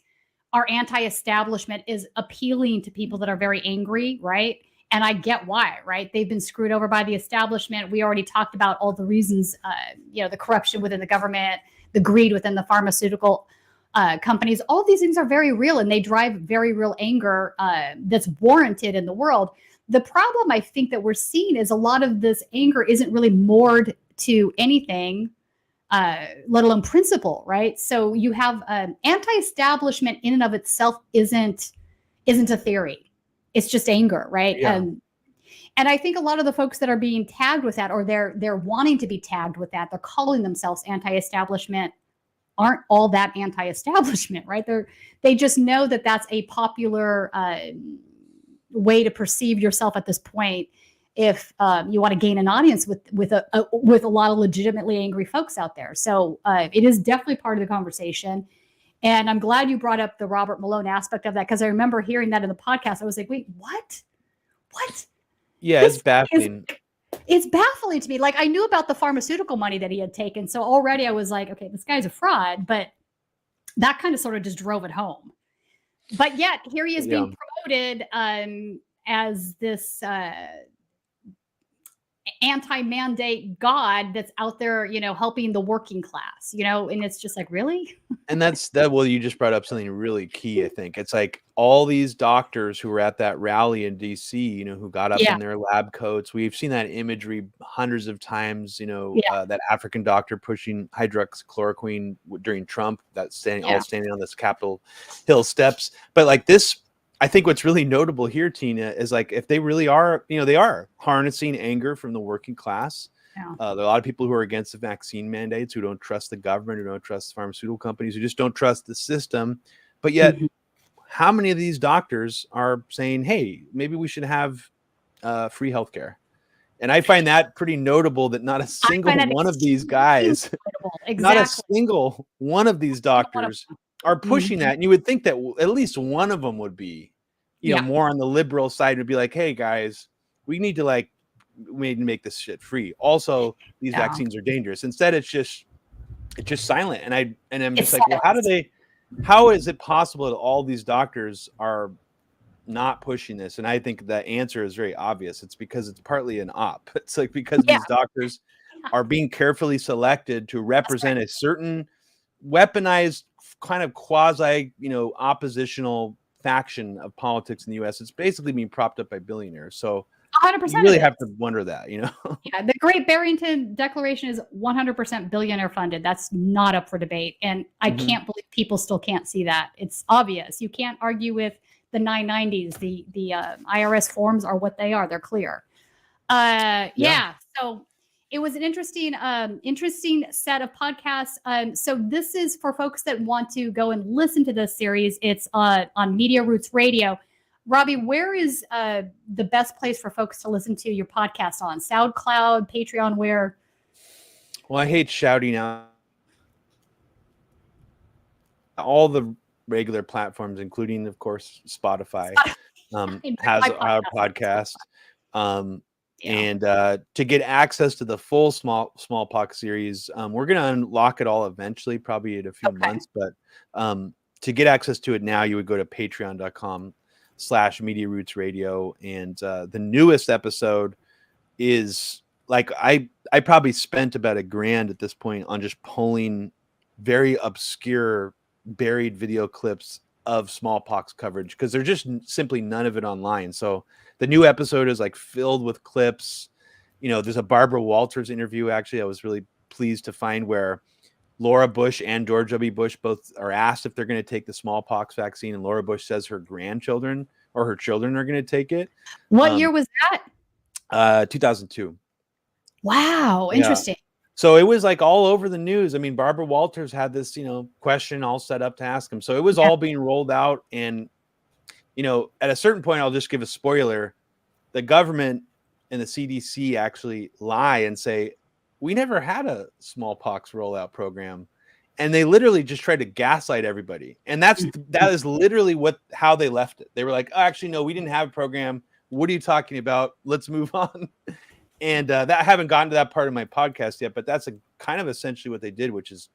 are anti-establishment is appealing to people that are very angry, right? And I get why, right? They've been screwed over by the establishment. We already talked about all the reasons, the corruption within the government, the greed within the pharmaceutical companies. All these things are very real, and they drive very real anger that's warranted in the world. The problem I think that we're seeing is a lot of this anger isn't really moored to anything, let alone principle, right? So you have anti-establishment in and of itself isn't a theory. It's just anger, right? Yeah. And I think a lot of the folks that are being tagged with that, or they're wanting to be tagged with that, they're calling themselves anti-establishment, aren't all that anti-establishment, right? They just know that that's a popular way to perceive yourself at this point if you want to gain an audience with a lot of legitimately angry folks out there. So it is definitely part of the conversation. And I'm glad you brought up the Robert Malone aspect of that, because I remember hearing that in the podcast. I was like, wait, what? Yeah, it's baffling. It's baffling to me. Like, I knew about the pharmaceutical money that he had taken. So already I was like, okay, this guy's a fraud. But that kind of sort of just drove it home. But yet here he is being promoted as this anti-mandate God that's out there, helping the working class, and it's just like, really? And that's that. Well, you just brought up something really key. I think it's like all these doctors who were at that rally in DC, who got up Yeah. in their lab coats. We've seen that imagery hundreds of times. Yeah. That African doctor pushing hydroxychloroquine during Trump, that standing on this Capitol Hill steps. But like this, I think what's really notable here, Tina, is like if they really are, they are harnessing anger from the working class. Yeah. There are a lot of people who are against the vaccine mandates, who don't trust the government, who don't trust pharmaceutical companies, who just don't trust the system. But yet, how many of these doctors are saying, hey, maybe we should have free healthcare? And I find that pretty notable that not a single one of these guys, not a single one of these doctors are pushing that. And you would think that at least one of them would be, more on the liberal side, would be like, hey, guys, we need to make this shit free. Also, these vaccines are dangerous. Instead, it's just silent. And I'm just like, well, how is it possible that all these doctors are not pushing this? And I think the answer is very obvious. It's because it's partly an op. It's like because these doctors are being carefully selected to represent a certain weaponized kind of quasi, oppositional faction of politics in the US. It's basically being propped up by billionaires. So 100%. You really have to wonder that, Yeah, the Great Barrington Declaration is 100% billionaire funded. That's not up for debate. And I can't believe people still can't see that. It's obvious. You can't argue with the 990s. The IRS forms are what they are. They're clear. So it was an interesting set of podcasts. So this is for folks that want to go and listen to this series. It's on Media Roots Radio. Robbie, where is the best place for folks to listen to your podcast on? SoundCloud, Patreon, where? Well, I hate shouting out all the regular platforms, including, of course, Spotify, has our podcast. And to get access to the full smallpox series, we're going to unlock it all eventually, probably in a few months. But to get access to it now, you would go to patreon.com/Media Roots Radio. And the newest episode is like, I probably spent about $1,000 at this point on just pulling very obscure buried video clips of smallpox coverage, because there's just simply none of it online. So the new episode is like filled with clips. There's a Barbara Walters interview, actually, I was really pleased to find, where Laura Bush and George W. Bush both are asked if they're going to take the smallpox vaccine, and Laura Bush says her grandchildren or her children are going to take it. What year was that? 2002. Wow, interesting. So it was like all over the news. I mean, Barbara Walters had this, question all set up to ask him. So it was all being rolled out. And, at a certain point, I'll just give a spoiler. The government and the CDC actually lie and say, we never had a smallpox rollout program. And they literally just tried to gaslight everybody. And that is literally how they left it. They were like, oh, actually, no, we didn't have a program. What are you talking about? Let's move on. And that I haven't gotten to that part of my podcast yet, but that's kind of essentially what they did, which is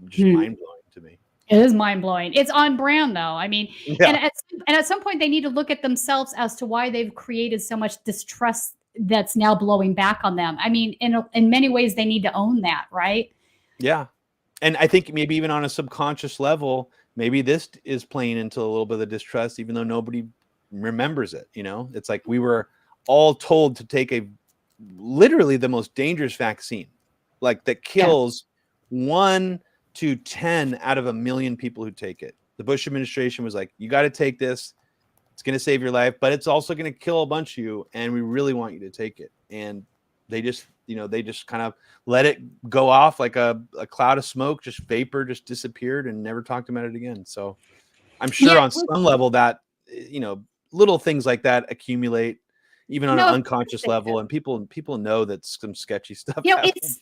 just mind-blowing to me. It is mind-blowing. It's on brand, though. I mean, and at some point, they need to look at themselves as to why they've created so much distrust that's now blowing back on them. I mean, in many ways, they need to own that, right? Yeah. And I think maybe even on a subconscious level, maybe this is playing into a little bit of the distrust, even though nobody remembers it. It's like we were all told to take literally the most dangerous vaccine, like that kills 1 to 10 out of 1 million people who take it. The Bush administration was like, you got to take this. It's going to save your life, but it's also going to kill a bunch of you. And we really want you to take it. And they just, kind of let it go off like a cloud of smoke, just vapor, just disappeared and never talked about it again. So I'm sure on some level that, little things like that accumulate, even on an unconscious level, and people know that some sketchy stuff. That is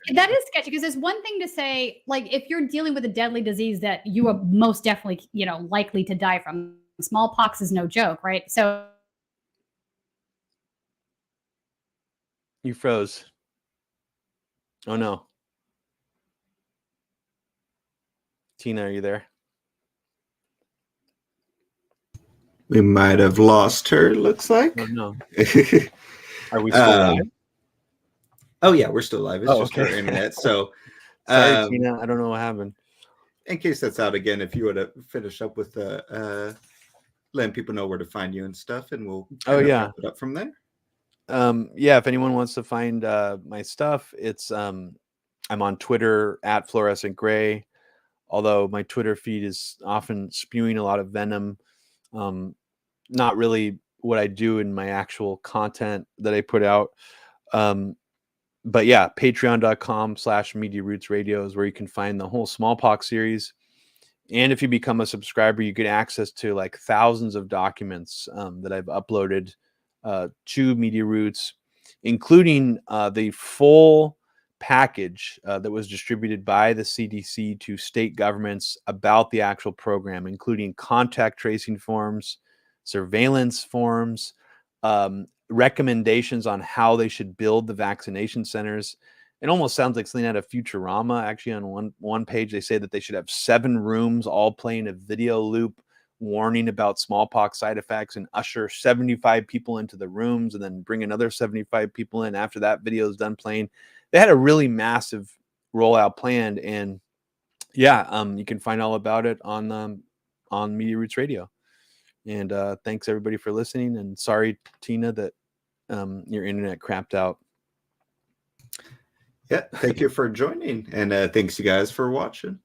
sketchy, because there's one thing to say, like, if you're dealing with a deadly disease that you are most definitely, likely to die from, smallpox is no joke, right? So you froze. Oh no, Tina, are you there? We might have lost her, looks like. Oh no. Are we still live? Oh yeah, we're still live. It's Oh, just our okay. internet. So Sorry, Tina. I don't know what happened. in case that's out again, if you want to finish up with letting people know where to find you and stuff, and we'll kind of wrap it up from there. Yeah, if anyone wants to find my stuff, it's I'm on Twitter at Fluorescent Gray, although my Twitter feed is often spewing a lot of venom. Not really what I do in my actual content that I put out. But yeah, patreon.com/Media Roots Radio is where you can find the whole smallpox series. And if you become a subscriber, you get access to like thousands of documents that I've uploaded to Media Roots, including the full package that was distributed by the CDC to state governments about the actual program, including contact tracing forms, surveillance forms, recommendations on how they should build the vaccination centers. It almost sounds like something out of Futurama. Actually, on one page, they say that they should have 7 rooms all playing a video loop warning about smallpox side effects and usher 75 people into the rooms and then bring another 75 people in after that video is done playing. They had a really massive rollout planned, and yeah, you can find all about it on Media Roots Radio. And thanks everybody for listening. And sorry, Tina, that your internet crapped out. Yeah, thank you for joining, and thanks you guys for watching.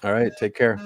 All right, take care.